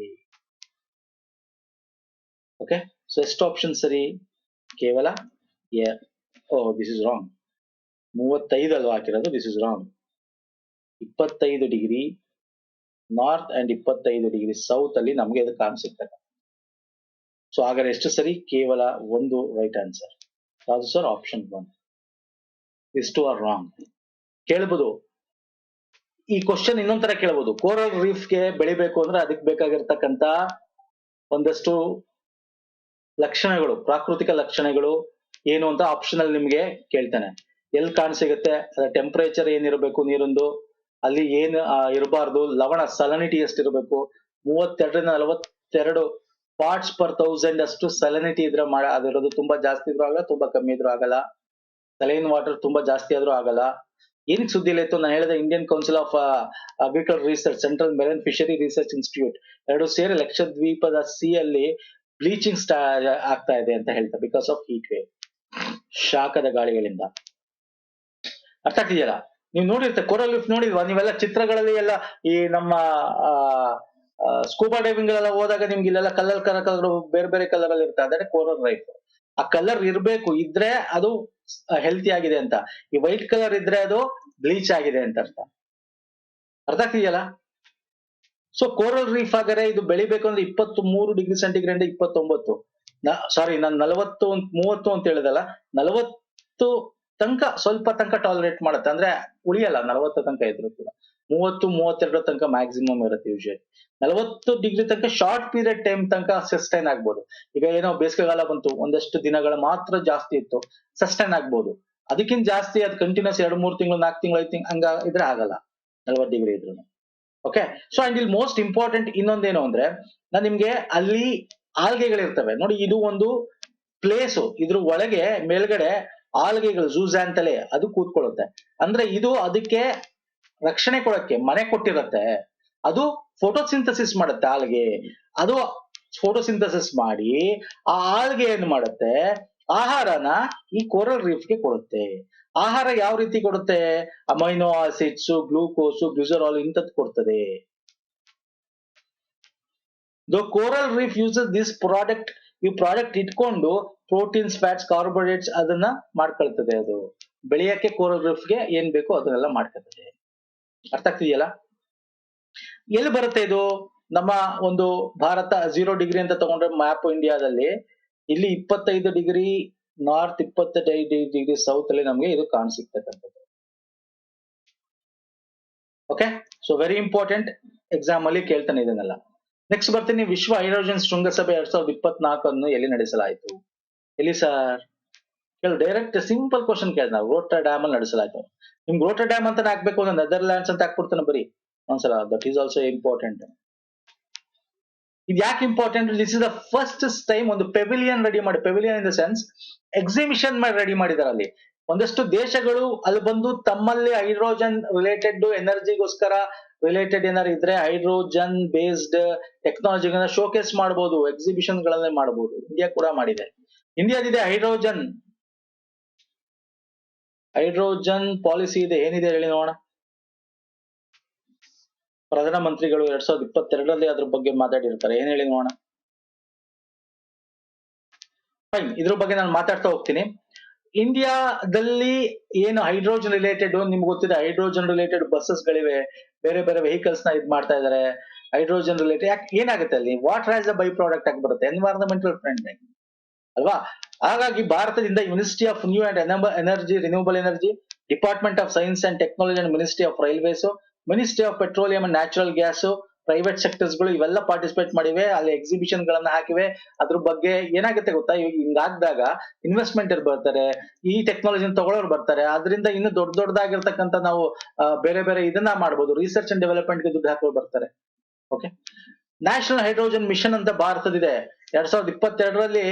ಓಕೆ, ಸೊ ಎಷ್ಟು ಆಪ್ಷನ್ ಸರಿ? ಕೇವಲ ದಿಸ್ ಇಸ್ ರಾಂಗ್. 35 ಅಲ್ವಾ ಹಾಕಿರೋದು? This is wrong. 25 degree north and 25 degree south ಅಲ್ಲಿ ನಮ್ಗೆ ಇದು ಕಾಣಿಸುತ್ತೆ. ಸೊ ಹಾಗಾದ್ರೆ ಎಷ್ಟು ಸರಿ? ಕೇವಲ ಒಂದು ರೈಟ್ ಆನ್ಸರ್. ಯಾವುದು ಸರ್? ಆಪ್ಷನ್ 1. ಇಷ್ಟು ಆರ್ ರಾಂಗ್. ಕೇಳ್ಬೋದು ಈ ಕ್ವಶನ್ ಇನ್ನೊಂದ್ ತರ ಕೇಳ್ಬೋದು. ಕೋರಲ್ ರೀಫ್ಗೆ ಬೆಳಿಬೇಕು ಅಂದ್ರೆ ಅದಕ್ಕೆ ಬೇಕಾಗಿರ್ತಕ್ಕಂತ ಒಂದಷ್ಟು ಲಕ್ಷಣಗಳು, ಪ್ರಾಕೃತಿಕ ಲಕ್ಷಣಗಳು ಏನು ಅಂತ ಆಪ್ಷನ್ ಅಲ್ಲಿ ನಿಮ್ಗೆ ಕೇಳ್ತಾನೆ. ಎಲ್ಲಿ ಕಾಣಸಿಗುತ್ತೆ? ಟೆಂಪರೇಚರ್ ಏನಿರಬೇಕು ನೀರೊಂದು, ಅಲ್ಲಿ ಏನ್ ಇರಬಾರ್ದು, ಲವಣ ಸಲನಿಟಿ ಎಷ್ಟಿರಬೇಕು, 32 ರಿಂದ 42 ಪಾರ್ಟ್ಸ್ ಪರ್ 1000 ಅಷ್ಟು ಸಲನಿಟಿ ಇದ್ರೆ ಅದಿರೋದು. ತುಂಬಾ ಜಾಸ್ತಿ ಇದ್ರೂ ಆಗಲ್ಲ, ತುಂಬಾ ಕಮ್ಮಿ ಇದ್ರೂ ಆಗಲ್ಲ. ಸಲೈನ್ ವಾಟರ್ ತುಂಬಾ ಜಾಸ್ತಿ ಆದ್ರೂ ಆಗಲ್ಲ. ಏನಕ್ಕೆ ಸುದ್ದಿಲ್ಲ ಇತ್ತು? ನಾನು ಹೇಳಿದ Indian Council of Agriculture Research, Central Marine Fishery Research Institute ಎರಡು ಸೇರಿ ಲಕ್ಷದ್ವೀಪದ ಸಿ ಅಲ್ಲಿ ಬ್ಲೀಚಿಂಗ್ ಆಗ್ತಾ ಇದೆ ಅಂತ ಹೇಳ್ತಾರೆ, ಬಿಕಾಸ್ ಆಫ್ ಹೀಟ್ ವೇವ್, ಶಾಖದ ಗಾಳಿಗಳಿಂದ. ಅರ್ಥ ಆಗ್ತಿದೆಯಲ್ಲ? ನೀವು ನೋಡಿರ್ತೀರ ಕೋರಲ್ ರೀಫ್, ನೋಡಿಲ್ವಾ ನೀವೆಲ್ಲ ಚಿತ್ರಗಳಲ್ಲಿ ಎಲ್ಲ? ಈ ನಮ್ಮ ಸ್ಕೂಬಾ ಡೈವಿಂಗ್ ಎಲ್ಲ ಹೋದಾಗ ನಿಮ್ಗೆ ಇಲ್ಲೆಲ್ಲ ಕಲರ್ ಬೇರೆ ಬೇರೆ ಕಲರ್ ಅಲ್ಲಿ ಇರ್ತದೆ, ಅದೇ ಕೋರಲ್ ರೀಫ್. ಆ ಕಲರ್ ಇರ್ಬೇಕು, ಇದ್ರೆ ಅದು ಹೆಲ್ತಿ ಆಗಿದೆ ಅಂತ. ಈ ವೈಟ್ ಕಲರ್ ಇದ್ರೆ ಅದು ಬ್ಲೀಚ್ ಆಗಿದೆ ಅಂತ ಅರ್ಥ ಆಗ್ತಿದೆಯಲ್ಲ? ಸೊ ಕೋರಲ್ ರೀಫ್ ಆಗರೆ ಇದು ಬೆಳಿಬೇಕು ಅಂದ್ರೆ 23 ಡಿಗ್ರಿ ಸೆಂಟಿಗ್ರೇಡ್ 29, ಸಾರಿ ನಾನು 30 ಅಂತ ಹೇಳಿದಲ್ಲ, 40 ತನಕ ಸ್ವಲ್ಪ ತನಕ ಟಾಲರೇಟ್ ಮಾಡುತ್ತೆ. ಅಂದ್ರೆ ಉಳಿಯಲ್ಲ 40 ತನಕ ಇದ್ರು ಕೂಡ. 30-32 ತನಕ ಮ್ಯಾಕ್ಸಿಮಮ್ ಇರುತ್ತೆ ಯೂಶಲಿ. 40 ಡಿಗ್ರಿ ತನಕ ಶಾರ್ಟ್ ಪೀರಿಯಡ್ ಟೈಮ್ ತನಕ ಸಸ್ಟೈನ್ ಆಗ್ಬೋದು. ಈಗ ಏನೋ ಬೇಸಿಗೆಗಾಲ ಬಂತು, ಒಂದಷ್ಟು ದಿನಗಳ ಮಾತ್ರ ಜಾಸ್ತಿ ಇತ್ತು, ಸಸ್ಟೈನ್ ಆಗ್ಬೋದು. ಅದಕ್ಕಿಂತ ಜಾಸ್ತಿ ಅದು ಕಂಟಿನ್ಯೂಸ್ 2-3 ತಿಂಗಳು 4 ತಿಂಗಳು 5 ತಿಂಗಳು ಹಂಗ ಇದ್ರೆ ಆಗಲ್ಲ 40 ಡಿಗ್ರಿ ಇದ್ರು. ಓಕೆ, ಸೊ ಅಂಡ್ ಇಲ್ಲಿ ಮೋಸ್ಟ್ ಇಂಪಾರ್ಟೆಂಟ್ ಇನ್ನೊಂದೇನು ಅಂದ್ರೆ, ನಾನು ನಿಮ್ಗೆ ಅಲ್ಲಿ ಆಲ್ಗೆಗಳಿರ್ತವೆ ನೋಡಿ, ಇದು ಒಂದು ಪ್ಲೇಸು, ಇದ್ರ ಒಳಗೆ ಮೇಲ್ಗಡೆ ಆಲ್ಗೆಗಳು ಜೂಜಾಂತಲೆ ಅದು ಕೂತ್ಕೊಳ್ಳುತ್ತೆ. ಅಂದ್ರೆ ಇದು ಅದಕ್ಕೆ ರಕ್ಷಣೆ ಕೊಡಕ್ಕೆ ಮನೆ ಕೊಟ್ಟಿರತ್ತೆ. ಅದು ಫೋಟೋಸಿಂಥಸಿಸ್ ಮಾಡುತ್ತೆ ಆಲ್ಗೆ. ಅದು ಫೋಟೋಸಿಂಥಸಿಸ್ ಮಾಡಿ ಆ ಆಲ್ಗೆ ಏನ್ ಮಾಡುತ್ತೆ? ಆಹಾರನ ಈ ಕೋರಲ್ ರೀಫ್ಗೆ ಕೊಡುತ್ತೆ. ಆಹಾರ ಯಾವ ರೀತಿ ಕೊಡುತ್ತೆ? ಅಮೈನೋ ಆಸಿಡ್ಸ್, ಗ್ಲೂಕೋಸ್, ಗ್ಲಿಸರಾಲ್ ಇಂಥದ್ದು ಕೊಡ್ತದೆ. The coral reef uses this product. ಈ ಪ್ರಾಡಕ್ಟ್ ಇಟ್ಕೊಂಡು ಪ್ರೋಟೀನ್ಸ್, ಫ್ಯಾಟ್ಸ್, ಕಾರ್ಬೋಹೈಡ್ರೇಟ್ಸ್ ಅದನ್ನ ಮಾಡ್ಕೊಳ್ತದೆ. ಅದು ಬೆಳೆಯಕ್ಕೆ ಕೋರಲ್ ರೀಫ್ಗೆ ಏನ್ ಬೇಕೋ ಅದನ್ನೆಲ್ಲ ಮಾಡ್ಕೊಳ್ತದೆ. ಅರ್ಥ ಆಗ್ತಿದೆಯಲ್ಲ? ಎಲ್ಲಿ ಬರುತ್ತೆ ಇದು? ನಮ್ಮ ಒಂದು ಭಾರತ 0 ಡಿಗ್ರಿ ಅಂತ ತಗೊಂಡ್ರೆ ಮ್ಯಾಪ್ ಇಂಡಿಯಾದಲ್ಲಿ, ಇಲ್ಲಿ 25 ಡಿಗ್ರಿ ನಾರ್ತ್, 25 ಡಿಗ್ರಿ ಸೌತ್ ಅಲ್ಲಿ ನಮ್ಗೆ ಇದು ಕಾಣಿಸಿರ್ತಕ್ಕಂಥದ್ದು. Okay, so very important, exam ಅಲ್ಲಿ ಕೇಳ್ತಾನೆ ಇದನ್ನೆಲ್ಲ. ನೆಕ್ಸ್ಟ್ ಬರ್ತೀನಿ. ವಿಶ್ವ ಹೈಡ್ರೋಜನ್ ಶೃಂಗಸಭೆ 2024 ಎಲ್ಲಿ ನಡೆಸಲಾಯಿತು? ಎಲ್ಲಿ ಸರ್? ಕೆಲವು ಡೈರೆಕ್ಟ್ ಸಿಂಪಲ್ ಕ್ವಶನ್ ಕೇಳಿದ. ರೋಟರ್ಡ್ಯಾಮ್ ಅಲ್ಲಿ ನಡೆಸಲಾಯಿತು. ನಿಮ್ಗೆ ರೋಟರ್ಡ್ಯಾಮ್ ಅಂತ ಹಾಕ್ಬೇಕು ಅಂದ್ರೆ ನೆದರ್ಲ್ಯಾಂಡ್ಸ್ ಅಂತ ಹಾಕ್ಬಿಡ್ತಾನೆ ಬರೀ ಒಂದ್ಸಲ. That is also important. ಇದು ಯಾಕೆ important? This is the first time ಒಂದು ಪೆವಿಲಿಯನ್ ರೆಡಿ ಮಾಡಿ, pavilion in the sense exhibition ಮಾಡಿ ರೆಡಿ ಮಾಡಿದಾರೆ. ಅಲ್ಲಿ ಒಂದಷ್ಟು ದೇಶಗಳು ಅಲ್ಲಿ ಬಂದು ತಮ್ಮಲ್ಲಿ ಹೈಡ್ರೋಜನ್ ರಿಲೇಟೆಡ್ ಎನರ್ಜಿಗೋಸ್ಕರ ರಿಲೇಟೆಡ್ ಏನಾರು ಇದ್ರೆ ಹೈಡ್ರೋಜನ್ ಬೇಸ್ಡ್ ಟೆಕ್ನಾಲಜಿಗಳನ್ನ ಶೋಕೇಸ್ ಮಾಡಬಹುದು, ಎಕ್ಸಿಬಿಷನ್ ಗಳನ್ನೇ ಮಾಡಬಹುದು. ಇಂಡಿಯಾ ಕೂಡ ಮಾಡಿದೆ. ಇಂಡಿಯಾದಿದೆ ಹೈಡ್ರೋಜನ್ ಪಾಲಿಸಿ ಇದೆ. ಏನಿದೆ ಹೇಳಿ ನೋಡೋಣ. ಪ್ರಧಾನಮಂತ್ರಿಗಳು 2022ರಲ್ಲಿ ಅದ್ರ ಬಗ್ಗೆ ಮಾತಾಡಿರ್ತಾರೆ. ಏನ್ ಹೇಳಿ ನೋಡೋಣ. ಫೈನ್, ಇದ್ರ ಬಗ್ಗೆ ನಾನು ಮಾತಾಡ್ತಾ ಹೋಗ್ತೀನಿ. ಇಂಡಿಯಾದಲ್ಲಿ ಏನು ಹೈಡ್ರೋಜನ್ ರಿಲೇಟೆಡ್ ನಿಮ್ಗೆ ಗೊತ್ತಿದೆ, ಹೈಡ್ರೋಜನ್ ರಿಲೇಟೆಡ್ ಬಸ್ಸಸ್ ಗಳಿವೆ, ಬೇರೆ ಬೇರೆ ವೆಹಿಕಲ್ಸ್ ನ ಇದ್ ಮಾಡ್ತಾ ಇದಾರೆ. ಹೈಡ್ರೋಜನ್ ರಿಲೇಟೆಡ್ ಯಾಕೆ ಏನಾಗುತ್ತೆ ಅಲ್ಲಿ, water as a by product ಆಗಿ ಬರುತ್ತೆ, ಎನ್ವೈರನ್ಮೆಂಟಲ್ ಫ್ರೆಂಡ್ಲಿ ಅಲ್ವಾ. ಹಾಗಾಗಿ ಭಾರತದಿಂದ ministry of new and energy, renewable energy, department of science and technology and ministry of railways, ministry of petroleum and natural gas, private sectors ಗಳು ಇವೆಲ್ಲ ಪಾರ್ಟಿಸಿಪೇಟ್ ಮಾಡಿವೆ, ಅಲ್ಲಿ ಎಕ್ಸಿಬಿಷನ್ ಗಳನ್ನ ಹಾಕಿವೆ. ಅದ್ರ ಬಗ್ಗೆ ಏನಾಗುತ್ತೆ ಗೊತ್ತಾ, ಹಿಂಗಾಗ್ದಾಗ ಇನ್ವೆಸ್ಟ್ಮೆಂಟ್ ಬರ್ತಾರೆ, ಈ ಟೆಕ್ನಾಲಜಿನ ತಗೊಳ್ಳೋರು ಬರ್ತಾರೆ, ಅದರಿಂದ ಇನ್ನು ದೊಡ್ಡದಾಗಿರ್ತಕ್ಕಂಥ ನಾವು ಬೇರೆ ಬೇರೆ ಇದನ್ನ ಮಾಡ್ಬೋದು, ರಿಸರ್ಚ್ ಅಂಡ್ ಡೆವಲಪ್ಮೆಂಟ್ ಗೆ ದುಡ್ಡು ಹಾಕೋರು ಬರ್ತಾರೆ. ಓಕೆ, ನ್ಯಾಷನಲ್ ಹೈಡ್ರೋಜನ್ ಮಿಷನ್ ಅಂತ ಭಾರತದಿದೆ, 2022ರಲ್ಲಿ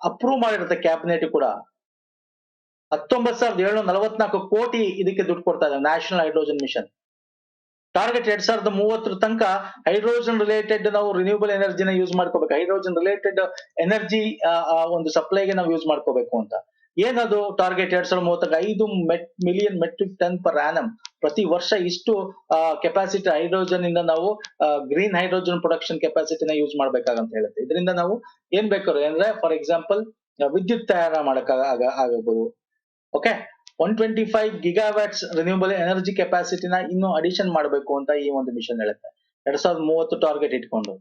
ಅಪ್ರೂವ್ ಮಾಡಿರುತ್ತೆ ಕ್ಯಾಬಿನೆಟ್ ಕೂಡ. 19,744 ಕೋಟಿ ಇದಕ್ಕೆ ದುಡ್ಡು ಕೊಡ್ತಾ ಇದೆ ನ್ಯಾಷನಲ್ ಹೈಡ್ರೋಜನ್ ಮಿಷನ್. ಟಾರ್ಗೆಟ್ 2030 ತನಕ ಹೈಡ್ರೋಜನ್ ರಿಲೇಟೆಡ್ ನಾವು ರಿನ್ಯೂಬಲ್ ಎನರ್ಜಿನ ಯೂಸ್ ಮಾಡ್ಕೋಬೇಕು, ಹೈಡ್ರೋಜನ್ ರಿಲೇಟೆಡ್ ಎನರ್ಜಿ ಒಂದು ಸಪ್ಲೈಗೆ ನಾವು ಯೂಸ್ ಮಾಡ್ಕೋಬೇಕು ಅಂತ. ಏನದು target 2030 5 million metric ton per annum, ಪ್ರತಿ ವರ್ಷ ಇಷ್ಟು ಕೆಪಾಸಿಟಿ ಹೈಡ್ರೋಜನ್ ಇಂದ ನಾವು ಗ್ರೀನ್ ಹೈಡ್ರೋಜನ್ ಪ್ರೊಡಕ್ಷನ್ ಕೆಪಾಸಿಟಿನ ಯೂಸ್ ಮಾಡ್ಬೇಕಾಗಂತ ಹೇಳುತ್ತೆ. ಇದರಿಂದ ನಾವು ಏನ್ ಬೇಕಾದ್ರು ಅಂದ್ರೆ ಫಾರ್ ಎಕ್ಸಾಂಪಲ್ ವಿದ್ಯುತ್ ತಯಾರ ಮಾಡಕ್ ಆಗಬಹುದು. ಓಕೆ, 125 ಗಿಗಾವ್ಯಾಟ್ಸ್ ರಿನ್ಯೂಬಲ್ ಎನರ್ಜಿ ಕೆಪಾಸಿಟಿನ ಇನ್ನು ಅಡಿಷನ್ ಮಾಡಬೇಕು ಅಂತ ಈ ಒಂದು ಮಿಷನ್ ಹೇಳುತ್ತೆ, 2030 ಟಾರ್ಗೆಟ್ ಇಟ್ಕೊಂಡು.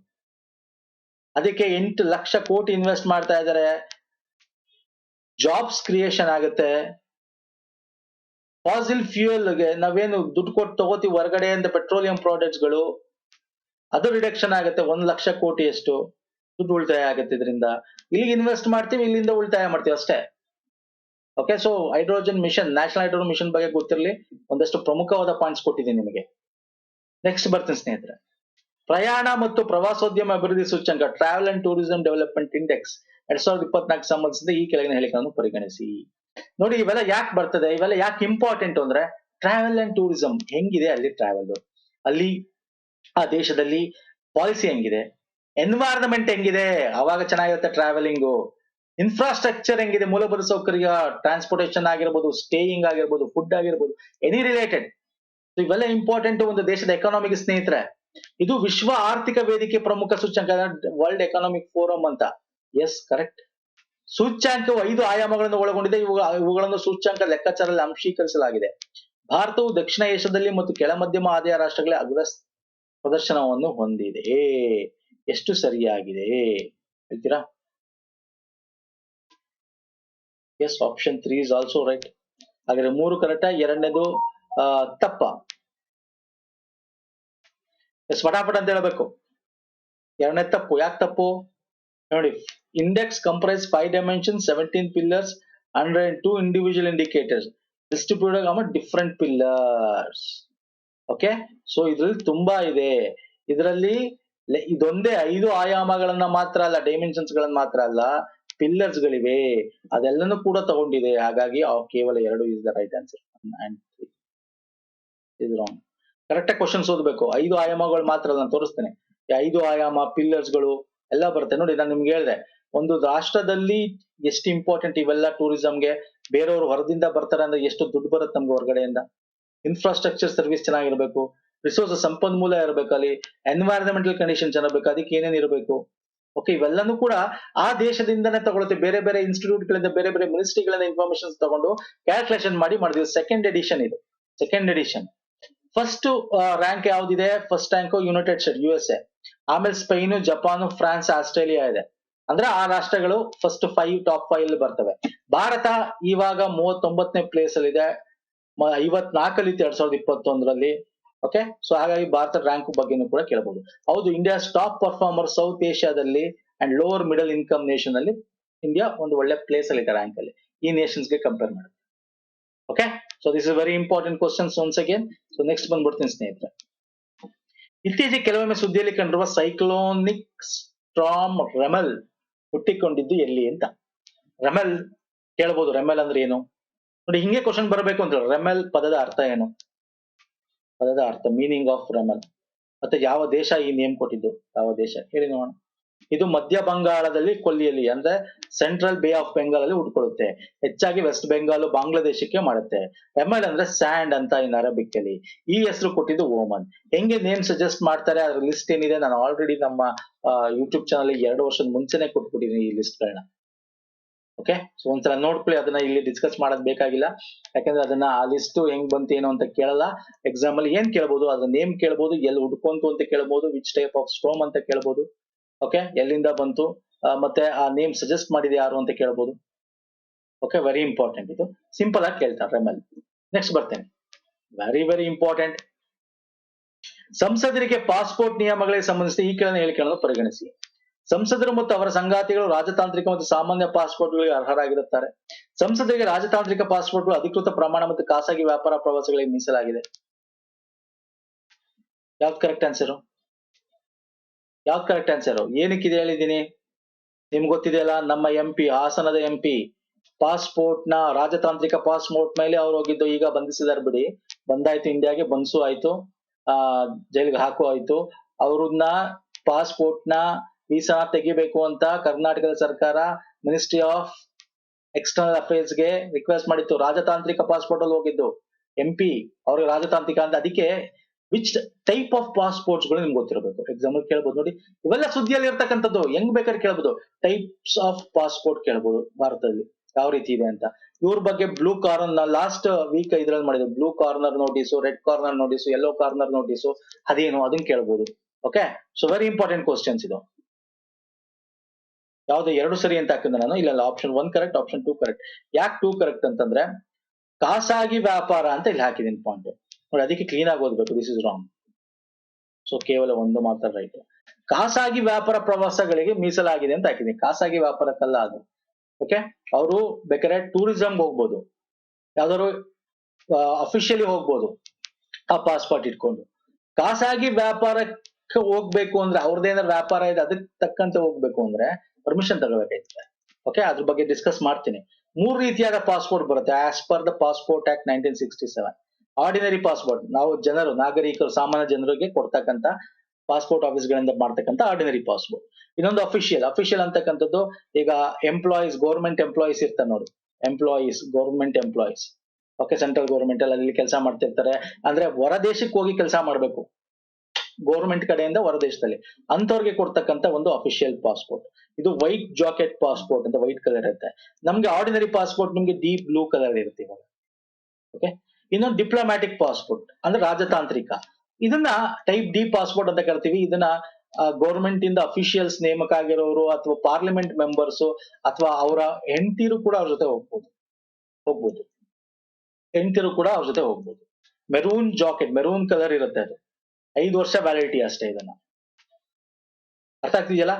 ಅದಕ್ಕೆ 8 ಲಕ್ಷ ಕೋಟಿ ಇನ್ವೆಸ್ಟ್ ಮಾಡ್ತಾ ಇದ್ದಾರೆ, ಜಾಬ್ಸ್ ಕ್ರಿಯೇಷನ್ ಆಗುತ್ತೆ. ಫಾಸಿಲ್ ಫ್ಯೂಯಲ್ಗೆ ನಾವೇನು ದುಡ್ಡು ಕೊಟ್ಟು ತಗೋತೀವಿ ಹೊರಗಡೆ ಅಂತ ಪೆಟ್ರೋಲಿಯಂ ಪ್ರಾಡಕ್ಟ್ಸ್ ಗಳು, ಅದು ರಿಡಕ್ಷನ್ ಆಗುತ್ತೆ, 1 ಲಕ್ಷ ಕೋಟಿಯಷ್ಟು ದುಡ್ಡು ಉಳಿತಾಯ ಆಗುತ್ತೆ ಇದರಿಂದ. ಇಲ್ಲಿಗೆ ಇನ್ವೆಸ್ಟ್ ಮಾಡ್ತೀವಿ, ಇಲ್ಲಿಂದ ಉಳಿತಾಯ ಮಾಡ್ತೀವಿ ಅಷ್ಟೇ. Okay, so hydrogen mission, national hydrogen mission ಬಗ್ಗೆ ಗೊತ್ತಿರಲಿ, ಒಂದಷ್ಟು ಪ್ರಮುಖವಾದ ಪಾಯಿಂಟ್ಸ್ ಕೊಟ್ಟಿದ್ದೀನಿ ನಿಮಗೆ. ನೆಕ್ಸ್ಟ್ ಬರ್ತೀನಿ ಸ್ನೇಹಿತರೆ, ಪ್ರಯಾಣ ಮತ್ತು ಪ್ರವಾಸೋದ್ಯಮ ಅಭಿವೃದ್ಧಿ ಸೂಚ್ಯಂಕ, travel and tourism development index 2024 ಸಂಬಂಧಿಸಿದ ಈ ಕೆಳಗಿನ ಹೇಳಿಕೆಗಳನ್ನು ಪರಿಗಣಿಸಿ. ನೋಡಿ, ಇವೆಲ್ಲ ಯಾಕೆ ಬರ್ತದೆ, ಇವೆಲ್ಲ ಯಾಕೆ ಇಂಪಾರ್ಟೆಂಟ್ ಅಂದ್ರೆ, ಟ್ರಾವೆಲ್ ಅಂಡ್ ಟೂರಿಸಂ ಹೆಂಗಿದೆ ಅಲ್ಲಿ ಟ್ರಾವೆಲ್, ಅಲ್ಲಿ ಆ ದೇಶದಲ್ಲಿ ಪಾಲಿಸಿ ಹೆಂಗಿದೆ, ಎನ್ವೈರನ್ಮೆಂಟ್ ಹೆಂಗಿದೆ, ಅವಾಗ ಚೆನ್ನಾಗಿರುತ್ತೆ ಟ್ರಾವೆಲಿಂಗು, ಇನ್ಫ್ರಾಸ್ಟ್ರಕ್ಚರ್ ಹೆಂಗಿದೆ, ಮೂಲಭೂತ ಸೌಕರ್ಯ, ಟ್ರಾನ್ಸ್ಪೋರ್ಟೇಷನ್ ಆಗಿರ್ಬೋದು, ಸ್ಟೇಯಿಂಗ್ ಆಗಿರ್ಬೋದು, ಫುಡ್ ಆಗಿರ್ಬೋದು, ಎನಿ ರಿಲೇಟೆಡ್, ಇವೆಲ್ಲ ಇಂಪಾರ್ಟೆಂಟ್ ಒಂದು ದೇಶದ ಎಕಾನಮಿಗೆ ಸ್ನೇಹಿತರೆ. ಇದು ವಿಶ್ವ ಆರ್ಥಿಕ ವೇದಿಕೆ ಪ್ರಮುಖ ಸೂಚ್ಯಂಕ, ವರ್ಲ್ಡ್ ಎಕನಾಮಿಕ್ ಫೋರಂ ಅಂತ. Yes, correct. ಸೂಚ್ಯಾಂಕವು 5 ಆಯಾಮಗಳನ್ನು ಒಳಗೊಂಡಿದೆ, ಇವುಗಳನ್ನು ಸೂಚ್ಯಂಕ ಲೆಕ್ಕಾಚಾರದಲ್ಲಿ ಅಂಶೀಕರಿಸಲಾಗಿದೆ. ಭಾರತವು ದಕ್ಷಿಣ ಏಷ್ಯಾದಲ್ಲಿ ಮತ್ತು ಕೆಳ ಮಧ್ಯಮ ಆದಾಯ ರಾಷ್ಟ್ರಗಳ ಅಗ್ರ ಪ್ರದರ್ಶನವನ್ನು ಹೊಂದಿದೆ. ಎಷ್ಟು ಸರಿಯಾಗಿದೆ ಹೇಳ್ತೀರಾ? Yes, option 3 is also right. ಹಾಗಾದ್ರೆ 3 ಕರೆಕ್ಟ್, ಎರಡನೇದು ತಪ್ಪ. ಎಸ್, ಫಟಾಫಟ್ ಅಂತ ಹೇಳ್ಬೇಕು. ಎರಡನೇ ತಪ್ಪು. ಯಾಕೆ ತಪ್ಪು ನೋಡಿ, index comprise 5 dimensions, 17 pillars, 102 individual indicators distributed among different pillars. Okay, so ಇದ್ರಲ್ಲಿ ತುಂಬಾ ಇದೆ. ಇದರಲ್ಲಿ ಇದೊಂದೇ 5 ಆಯಾಮಗಳನ್ನ ಮಾತ್ರ ಅಲ್ಲ, ಡೈಮೆನ್ಷನ್ಸ್ ಗಳನ್ನ ಮಾತ್ರ ಅಲ್ಲ, ಪಿಲ್ಲರ್ಸ್ ಗಳಿವೆ, ಅದೆಲ್ಲನೂ ಕೂಡ ತಗೊಂಡಿದೆ. ಹಾಗಾಗಿ ಕೇವಲ 2 is the right answer and 3 is wrong. Correct ಆಗಿ ಕ್ವಶನ್ಸ್ ಓದಬೇಕು. 5 ಆಯಾಮಗಳು ಮಾತ್ರ ನಾನು ತೋರಿಸ್ತೇನೆ, 5 ಆಯಾಮ ಪಿಲ್ಲರ್ಸ್ ಗಳು ಎಲ್ಲ ಬರುತ್ತೆ ನೋಡಿ. ನಾನು ನಿಮ್ಗೆ ಹೇಳಿದೆ, ಒಂದು ರಾಷ್ಟ್ರದಲ್ಲಿ ಎಷ್ಟು ಇಂಪಾರ್ಟೆಂಟ್ ಇವೆಲ್ಲ ಟೂರಿಸಂಗೆ. ಬೇರೆಯವರು ಹೊರದಿಂದ ಬರ್ತಾರೆ ಅಂದ್ರೆ ಎಷ್ಟು ದುಡ್ಡು ಬರುತ್ತೆ ನಮ್ಗೆ ಹೊರಗಡೆಯಿಂದ. ಇನ್ಫ್ರಾಸ್ಟ್ರಕ್ಚರ್ ಸರ್ವಿಸ್ ಚೆನ್ನಾಗಿರ್ಬೇಕು, ರಿಸೋರ್ಸ್ ಸಂಪನ್ಮೂಲ ಇರಬೇಕು, ಅಲ್ಲಿ ಎನ್ವೈರನ್ಮೆಂಟಲ್ ಕಂಡೀಷನ್ ಚೆನ್ನಾಗಿರ್ಬೇಕು, ಅದಕ್ಕೆ ಏನೇನ್ ಇರಬೇಕು. ಓಕೆ, ಇವೆಲ್ಲನೂ ಕೂಡ ಆ ದೇಶದಿಂದನೇ ತಗೊಳುತ್ತೆ. ಬೇರೆ ಬೇರೆ ಇನ್ಸ್ಟಿಟ್ಯೂಟ್ ಗಳಿಂದ, ಬೇರೆ ಬೇರೆ ಮಿನಿಸ್ಟ್ರಿಗಳಿಂದ ಇನ್ಫಾರ್ಮೇಶನ್ ತಗೊಂಡು ಕ್ಯಾಲ್ಕುಲೇಷನ್ ಮಾಡಿ ಮಾಡಿದ್ವಿ. ಸೆಕೆಂಡ್ ಎಡಿಷನ್ ಇದು, ಸೆಕೆಂಡ್ ಎಡಿಷನ್. ಫಸ್ಟ್ ರ್ಯಾಂಕ್ ಯಾವ್ದಿದೆ? First rank United State, USA, ಆಮೇಲೆ ಸ್ಪೈನ್, ಜಪಾನ್, ಫ್ರಾನ್ಸ್, ಆಸ್ಟ್ರೇಲಿಯಾ ಇದೆ. ಅಂದ್ರೆ ಆ ರಾಷ್ಟ್ರಗಳು ಫಸ್ಟ್ 5 ಟಾಪ್ 5 ಅಲ್ಲಿ ಬರ್ತವೆ. ಭಾರತ ಇವಾಗ 39ನೇ ಪ್ಲೇಸ್ ಅಲ್ಲಿ ಇದೆ, 54 ಅಲ್ಲಿ 2021ರಲ್ಲಿ. ಓಕೆ, ಸೊ ಹಾಗಾಗಿ ಭಾರತ ರ್ಯಾಂಕ್ ಬಗ್ಗೆನೂ ಕೂಡ ಕೇಳಬಹುದು. ಹೌದು, ಇಂಡಿಯಾಸ್ ಟಾಪ್ ಪರ್ಫಾರ್ಮರ್ ಸೌತ್ ಏಷ್ಯಾದಲ್ಲಿ and lower middle income nation ಅಲ್ಲಿ ಇಂಡಿಯಾ ಒಂದು ಒಳ್ಳೆ ಪ್ಲೇಸ್ ಅಲ್ಲಿ ಇದೆ ರ್ಯಾಂಕ್ ಅಲ್ಲಿ, ಈ ನೇಷನ್ಸ್ ಗೆ ಕಂಪೇರ್ ಮಾಡಿ. Okay, so this is very important questions once again. So next ಬಂದ್ಬಿಡ್ತೀನಿ ಸ್ನೇಹಿತರೆ. ಇತ್ತೀಚೆಗೆ ಕೆಲವೊಮ್ಮೆ ಸುದ್ದಿಯಲ್ಲಿ ಕಂಡಿರುವ ಸೈಕ್ಲೋನಿಕ್ ಸ್ಟಾರ್ಮ್ ರೆಮೆಲ್ ಹುಟ್ಟಿಕೊಂಡಿದ್ದು ಎಲ್ಲಿ ಅಂತ. ರೆಮೆಲ್ ಕೇಳಬಹುದು, ರೆಮೆಲ್ ಅಂದ್ರೆ ಏನು ನೋಡಿ. ಹಿಂಗೆ ಕ್ವಶನ್ ಬರಬೇಕು ಅಂತ ಹೇಳಿ, ರೆಮೆಲ್ ಪದದ ಅರ್ಥ ಏನು, ಪದದ ಅರ್ಥ, ಮೀನಿಂಗ್ ಆಫ್ ರೆಮೆಲ್, ಮತ್ತೆ ಯಾವ ದೇಶ ಈ ನೇಮ್ ಕೊಟ್ಟಿದ್ದು, ಯಾವ ದೇಶ ಹೇಳಿ ನೋಡೋಣ. ಇದು ಮಧ್ಯ ಬಂಗಾಳದಲ್ಲಿ ಕೊಲ್ಲಿಯಲ್ಲಿ ಅಂದ್ರೆ ಸೆಂಟ್ರಲ್ ಬೇ ಆಫ್ ಬೆಂಗಾಲ್ ಅಲ್ಲಿ ಹುಡ್ಕೊಳ್ಳುತ್ತೆ. ಹೆಚ್ಚಾಗಿ ವೆಸ್ಟ್ ಬೆಂಗಾಲ್, ಬಾಂಗ್ಲಾದೇಶಕ್ಕೆ ಮಾಡುತ್ತೆ. ರೆಮೆಲ್ ಅಂದ್ರೆ ಸ್ಯಾಂಡ್ ಅಂತ ಇನ್ ಅರಬಿಕ್ ಅಲ್ಲಿ. ಈ ಹೆಸರು ಕೊಟ್ಟಿದ್ದು ಓಮನ್. ಹೆಂಗೆ ನೇಮ್ ಸಜೆಸ್ಟ್ ಮಾಡ್ತಾರೆ, ಅದ್ರ ಲಿಸ್ಟ್ ಏನಿದೆ ನಾನು ಆಲ್ರೆಡಿ ನಮ್ಮ ಯೂಟ್ಯೂಬ್ ಚಾನಲ್ 2 ವರ್ಷದ ಮುಂಚೆನೆ ಕೊಟ್ಬಿಟ್ಟಿದ್ದೀನಿ ಈ ಲಿಸ್ಟ್ ಗಳನ್ನ. ಓಕೆ, ಸೊ ಒಂದ್ಸಲ ನೋಡ್ಕೊಳ್ಳಿ, ಅದನ್ನ ಇಲ್ಲಿ ಡಿಸ್ಕಸ್ ಮಾಡೋದ್ ಬೇಕಾಗಿಲ್ಲ. ಯಾಕಂದ್ರೆ ಅದನ್ನ ಆ ಲಿಸ್ಟ್ ಹೆಂಗ್ ಬಂತು ಏನು ಅಂತ ಕೇಳಲ್ಲ. ಎಕ್ಸಾಮ್ ಅಲ್ಲಿ ಏನ್ ಕೇಳ್ಬೋದು, ಅದ್ರ ನೇಮ್ ಕೇಳ್ಬೋದು, ಎಲ್ಲಿ ಹುಡ್ಕೊಂತು ಅಂತ ಕೇಳ್ಬೋದು, ವಿಚ್ ಟೈಪ್ ಆಫ್ ಸ್ಟೋಮ್ ಅಂತ ಕೇಳ್ಬೋದು. ಓಕೆ, ಎಲ್ಲಿಂದ ಬಂತು, ಮತ್ತೆ ಆ ನೇಮ್ ಸಜೆಸ್ಟ್ ಮಾಡಿದೆ ಯಾರು ಅಂತ ಕೇಳ್ಬೋದು. ಓಕೆ, ವೆರಿ ಇಂಪಾರ್ಟೆಂಟ್ ಇದು, ಸಿಂಪಲ್ ಆಗಿ ಕೇಳ್ತಾರೆ ರೆಮಲ್. ನೆಕ್ಸ್ಟ್ ಬರ್ತೇನೆ, ವೆರಿ ವೆರಿ ಇಂಪಾರ್ಟೆಂಟ್. ಸಂಸದರಿಗೆ ಪಾಸ್ಪೋರ್ಟ್ ನಿಯಮಗಳಿಗೆ ಸಂಬಂಧಿಸಿ ಈ ಕೆಳಗಿನ ಹೇಳಿಕೆಗಳನ್ನು ಪರಿಗಣಿಸಿ. ಸಂಸದರು ಮತ್ತು ಅವರ ಸಂಗಾತಿಗಳು ರಾಜತಾಂತ್ರಿಕ ಮತ್ತು ಸಾಮಾನ್ಯ ಪಾಸ್ಪೋರ್ಟ್ಗಳಿಗೆ ಅರ್ಹರಾಗಿರುತ್ತಾರೆ. ಸಂಸದರಿಗೆ ರಾಜತಾಂತ್ರಿಕ ಪಾಸ್ಪೋರ್ಟ್ಗಳು ಅಧಿಕೃತ ಪ್ರಮಾಣ ಮತ್ತು ಖಾಸಗಿ ವ್ಯಾಪಾರ ಪ್ರವಾಸಗಳಿಗೆ ಮೀಸಲಾಗಿದೆ. ಯಾವ್ದು ಕರೆಕ್ಟ್ ಆನ್ಸರು? ಯಾವ್ದು ಕರೆಕ್ಟ್ ಆನ್ಸರು? ಏನಕ್ಕಿದೆ ಹೇಳಿದ್ದೀನಿ, ನಿಮ್ಗೆ ಗೊತ್ತಿದೆಯಲ್ಲ, ನಮ್ಮ MP, ಹಾಸನದ MP ಪಾಸ್ಪೋರ್ಟ್ ನ ರಾಜತಾಂತ್ರಿಕ ಪಾಸ್ಪೋರ್ಟ್ ಮೇಲೆ ಅವ್ರು ಹೋಗಿದ್ದು, ಈಗ ಬಂಧಿಸಿದಾರೆ ಬಿಡಿ, ಬಂದಾಯ್ತು ಇಂಡಿಯಾಗೆ, ಬನ್ಸು ಆಯ್ತು, ಜೈಲ್ಗೆ ಹಾಕು ಆಯ್ತು. ಅವ್ರನ್ನ ಪಾಸ್ಪೋರ್ಟ್ ನ ವೀಸಾ ತೆಗಿಬೇಕು ಅಂತ ಕರ್ನಾಟಕದ ಸರ್ಕಾರ ಮಿನಿಸ್ಟ್ರಿ ಆಫ್ ಎಕ್ಸ್ಟರ್ನಲ್ ಅಫೇರ್ಸ್ ಗೆ ರಿಕ್ವೆಸ್ಟ್ ಮಾಡಿತ್ತು. ರಾಜತಾಂತ್ರಿಕ ಪಾಸ್ಪೋರ್ಟ್ ಅಲ್ಲಿ ಹೋಗಿದ್ದು MP, ಅವ್ರಿಗೆ ರಾಜತಾಂತ್ರಿಕ ಅಂತ. ಅದಕ್ಕೆ ವಿಚ್ ಟೈಪ್ ಆಫ್ ಪಾಸ್ಪೋರ್ಟ್ಸ್ ಗಳು ನಿಮ್ಗೆ ಗೊತ್ತಿರಬೇಕು, ಎಕ್ಸಾಂಪಲ್ ಕೇಳ್ಬೋದು ನೋಡಿ, ಇವೆಲ್ಲ ಸುದ್ದಿಯಲ್ಲಿ ಇರ್ತಕ್ಕಂಥದ್ದು, ಹೆಂಗ್ ಬೇಕಾದ್ರೆ ಕೇಳ್ಬೋದು. ಟೈಪ್ಸ್ ಆಫ್ ಪಾಸ್ಪೋರ್ಟ್ ಕೇಳ್ಬೋದು ಭಾರತದಲ್ಲಿ ಯಾವ ರೀತಿ ಇದೆ ಅಂತ. ಇವ್ರ ಬಗ್ಗೆ ಬ್ಲೂ ಕಾರ್ನರ್ ಲಾಸ್ಟ್ ವೀಕ್ ಇದ್ರಲ್ಲಿ ಮಾಡಿದ್ರು, blue corner notice, red corner notice, yellow corner notice, ಅದೇನು ಅದನ್ನ ಕೇಳ್ಬೋದು. Okay, so very important questions ಇದು. ಯಾವ್ದು ಎರಡು ಸರಿ ಅಂತ ಹಾಕಿದ್ರೆ ನಾನು, ಇಲ್ಲ ಆಪ್ಷನ್ 1 ಕರೆಕ್ಟ್, ಆಪ್ಷನ್ 2 ಕರೆಕ್ಟ್. ಯಾಕೆ 2 ಕರೆಕ್ಟ್ ಅಂತಂದ್ರೆ ಖಾಸಗಿ ವ್ಯಾಪಾರ ಅಂತ ಇಲ್ಲಿ ಹಾಕಿದೀನಿ ಪಾಯಿಂಟ್ ನೋಡಿ, ಅದಕ್ಕೆ ಕ್ಲೀನ್ ಆಗಿ ಓದ್ಬೇಕು, ದಿಸ್ ಇಸ್ ರಾಂಗ್. ಸೊ ಕೇವಲ ಒಂದು ಮಾತ್ರ ರೈಟ್. ಖಾಸಗಿ ವ್ಯಾಪಾರ ಪ್ರವಾಸಗಳಿಗೆ ಮೀಸಲಾಗಿದೆ ಅಂತ ಹಾಕಿದೀನಿ, ಖಾಸಗಿ ವ್ಯಾಪಾರಕ್ಕಲ್ಲ ಅದು. ಓಕೆ, ಅವರು ಬೇಕಾದ್ರೆ ಟೂರಿಸಂ ಹೋಗ್ಬೋದು, ಯಾವ್ದಾದ್ರು ಅಫಿಷಿಯಲಿ ಹೋಗ್ಬೋದು ಆ ಪಾಸ್ಪೋರ್ಟ್ ಇಟ್ಕೊಂಡು. ಖಾಸಗಿ ವ್ಯಾಪಾರಕ್ಕೆ ಹೋಗ್ಬೇಕು ಅಂದ್ರೆ, ಅವ್ರದ್ದೇನಾದ್ರು ವ್ಯಾಪಾರ ಇದೆ ಅದಕ್ಕೆ ತಕ್ಕಂತೆ ಹೋಗ್ಬೇಕು ಅಂದ್ರೆ ಪರ್ಮಿಷನ್ ತಗೋಬೇಕಾಯ್ತದೆ. ಓಕೆ, ಅದ್ರ ಬಗ್ಗೆ ಡಿಸ್ಕಸ್ ಮಾಡ್ತೀನಿ. 3 ರೀತಿಯಾದ ಪಾಸ್ಪೋರ್ಟ್ ಬರುತ್ತೆ as per the passport act 1967. Ordinary passport, ನಾವು ಜನರು, ನಾಗರಿಕರು, ಸಾಮಾನ್ಯ ಜನರಿಗೆ ಕೊಡ್ತಕ್ಕಂತ ಪಾಸ್ಪೋರ್ಟ್ ಆಫೀಸ್ ಗಳಿಂದ ಮಾಡ್ತಕ್ಕಂಥ ಆರ್ಡಿನರಿ ಪಾಸ್ಪೋರ್ಟ್. ಇನ್ನೊಂದು ಅಫಿಷಿಯಲ್. ಅಫಿಷಿಯಲ್ ಅಂತಕ್ಕಂಥದ್ದು, ಈಗ ಎಂಪ್ಲಾಯೀಸ್, ಗೌರ್ಮೆಂಟ್ ಎಂಪ್ಲಾಯೀಸ್ ಇರ್ತಾರೆ ನೋಡಿ, employees, government employees. Okay, central government ಅಲ್ಲಿ ಕೆಲಸ ಮಾಡ್ತಿರ್ತಾರೆ, ಅಂದ್ರೆ ಹೊರ ದೇಶಕ್ಕೆ ಹೋಗಿ ಕೆಲಸ ಮಾಡ್ಬೇಕು ಗೌರ್ಮೆಂಟ್ ಕಡೆಯಿಂದ ಹೊರ ದೇಶದಲ್ಲಿ, ಅಂತವ್ರಿಗೆ ಕೊಡ್ತಕ್ಕಂತ ಒಂದು ಅಫಿಷಿಯಲ್ ಪಾಸ್ಪೋರ್ಟ್. ಇದು ವೈಟ್ ಜಾಕೆಟ್ ಪಾಸ್ಪೋರ್ಟ್ ಅಂತ, ವೈಟ್ ಕಲರ್ ಇರುತ್ತೆ. ನಮ್ಗೆ ಆರ್ಡಿನರಿ ಪಾಸ್ಪೋರ್ಟ್ ನಿಮ್ಗೆ ಡೀಪ್ ಬ್ಲೂ ಕಲರ್ ಇರುತ್ತೆ ಇವಾಗ. ಓಕೆ, ಇನ್ನೊಂದು ಡಿಪ್ಲೊಮ್ಯಾಟಿಕ್ ಪಾಸ್ಪೋರ್ಟ್ ಅಂದ್ರೆ ರಾಜತಾಂತ್ರಿಕ. ಇದನ್ನ ಟೈಪ್ ಡಿ ಪಾಸ್ಪೋರ್ಟ್ ಅಂತ ಕರಿತೀವಿ. ಇದನ್ನ ಗೌರ್ಮೆಂಟ್ ಇಂದ ಅಫಿಷಿಯಲ್ಸ್ ನೇಮಕ ಆಗಿರೋರು ಅಥವಾ ಪಾರ್ಲಿಮೆಂಟ್ ಮೆಂಬರ್ಸ್ ಅಥವಾ ಅವರ ಹೆಂಡತಿರು ಕೂಡ ಅವ್ರ ಜೊತೆ ಹೋಗ್ಬೋದು. ಹೆಂಡತಿರು ಕೂಡ ಅವ್ರ ಜೊತೆ ಹೋಗ್ಬೋದು. ಮೆರೂನ್ ಜಾಕೆಟ್, ಮೆರೂನ್ ಕಲರ್ ಇರುತ್ತೆ, ಅದು 5 ವರ್ಷ ವ್ಯಾಲಿಡಿಟಿ ಅಷ್ಟೇ. ಇದನ್ನ ಅರ್ಥ ಆಗ್ತಿದೆಯಲ್ಲ?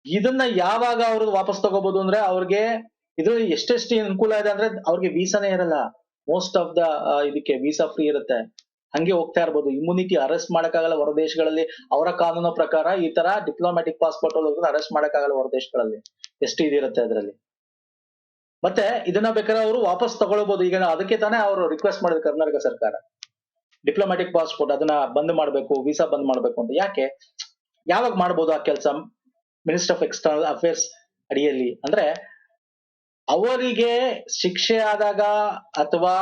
ಇದನ್ನ ಯಾವಾಗ ಅವ್ರದ್ದು ವಾಪಸ್ ತಗೋಬಹುದು ಅಂದ್ರೆ, ಅವ್ರಿಗೆ ಇದ್ರಲ್ಲಿ ಎಷ್ಟೆಷ್ಟು ಅನುಕೂಲ ಇದೆ ಅಂದ್ರೆ, ಅವ್ರಿಗೆ ವೀಸಾನೇ ಇರಲ್ಲ. ಮೋಸ್ಟ್ ಆಫ್ ದ ಇದಕ್ಕೆ ವೀಸಾ ಫ್ರೀ ಇರುತ್ತೆ, ಹಂಗೆ ಹೋಗ್ತಾ ಇರ್ಬೋದು. ಇಮ್ಯುನಿಟಿ, ಅರೆಸ್ಟ್ ಮಾಡಕ್ಕಾಗಲ್ಲ ಹೊರ ದೇಶಗಳಲ್ಲಿ. ಅವರ ಕಾನೂನು ಪ್ರಕಾರ ಈ ತರ ಡಿಪ್ಲೊಮ್ಯಾಟಿಕ್ ಪಾಸ್ಪೋರ್ಟ್ ಅಲ್ಲಿ ಅರೆಸ್ಟ್ ಮಾಡಕ್ಕಾಗಲ್ಲ ಹೊರ ದೇಶಗಳಲ್ಲಿ, ಎಷ್ಟು ಇದಿರುತ್ತೆ ಅದರಲ್ಲಿ. ಮತ್ತೆ ಇದನ್ನ ಬೇಕಾದ್ರೆ ಅವರು ವಾಪಸ್ ತಗೊಳ್ಬಹುದು. ಈಗ ಅದಕ್ಕೆ ತಾನೇ ಅವರು ರಿಕ್ವೆಸ್ಟ್ ಮಾಡಿದ್ರು ಕರ್ನಾಟಕ ಸರ್ಕಾರ, ಡಿಪ್ಲೊಮ್ಯಾಟಿಕ್ ಪಾಸ್ಪೋರ್ಟ್ ಅದನ್ನ ಬಂದ್ ಮಾಡ್ಬೇಕು, ವೀಸಾ ಬಂದ್ ಮಾಡ್ಬೇಕು ಅಂತ. ಯಾಕೆ, ಯಾವಾಗ ಮಾಡ್ಬೋದು ಆ ಕೆಲಸ? ಮಿನಿಸ್ಟರ್ ಆಫ್ ಎಕ್ಸ್ಟರ್ನಲ್ ಅಫೇರ್ಸ್ ಅಡಿಯಲ್ಲಿ. ಅಂದ್ರೆ ಅವರಿಗೆ ಶಿಕ್ಷೆ ಆದಾಗ ಅಥವಾ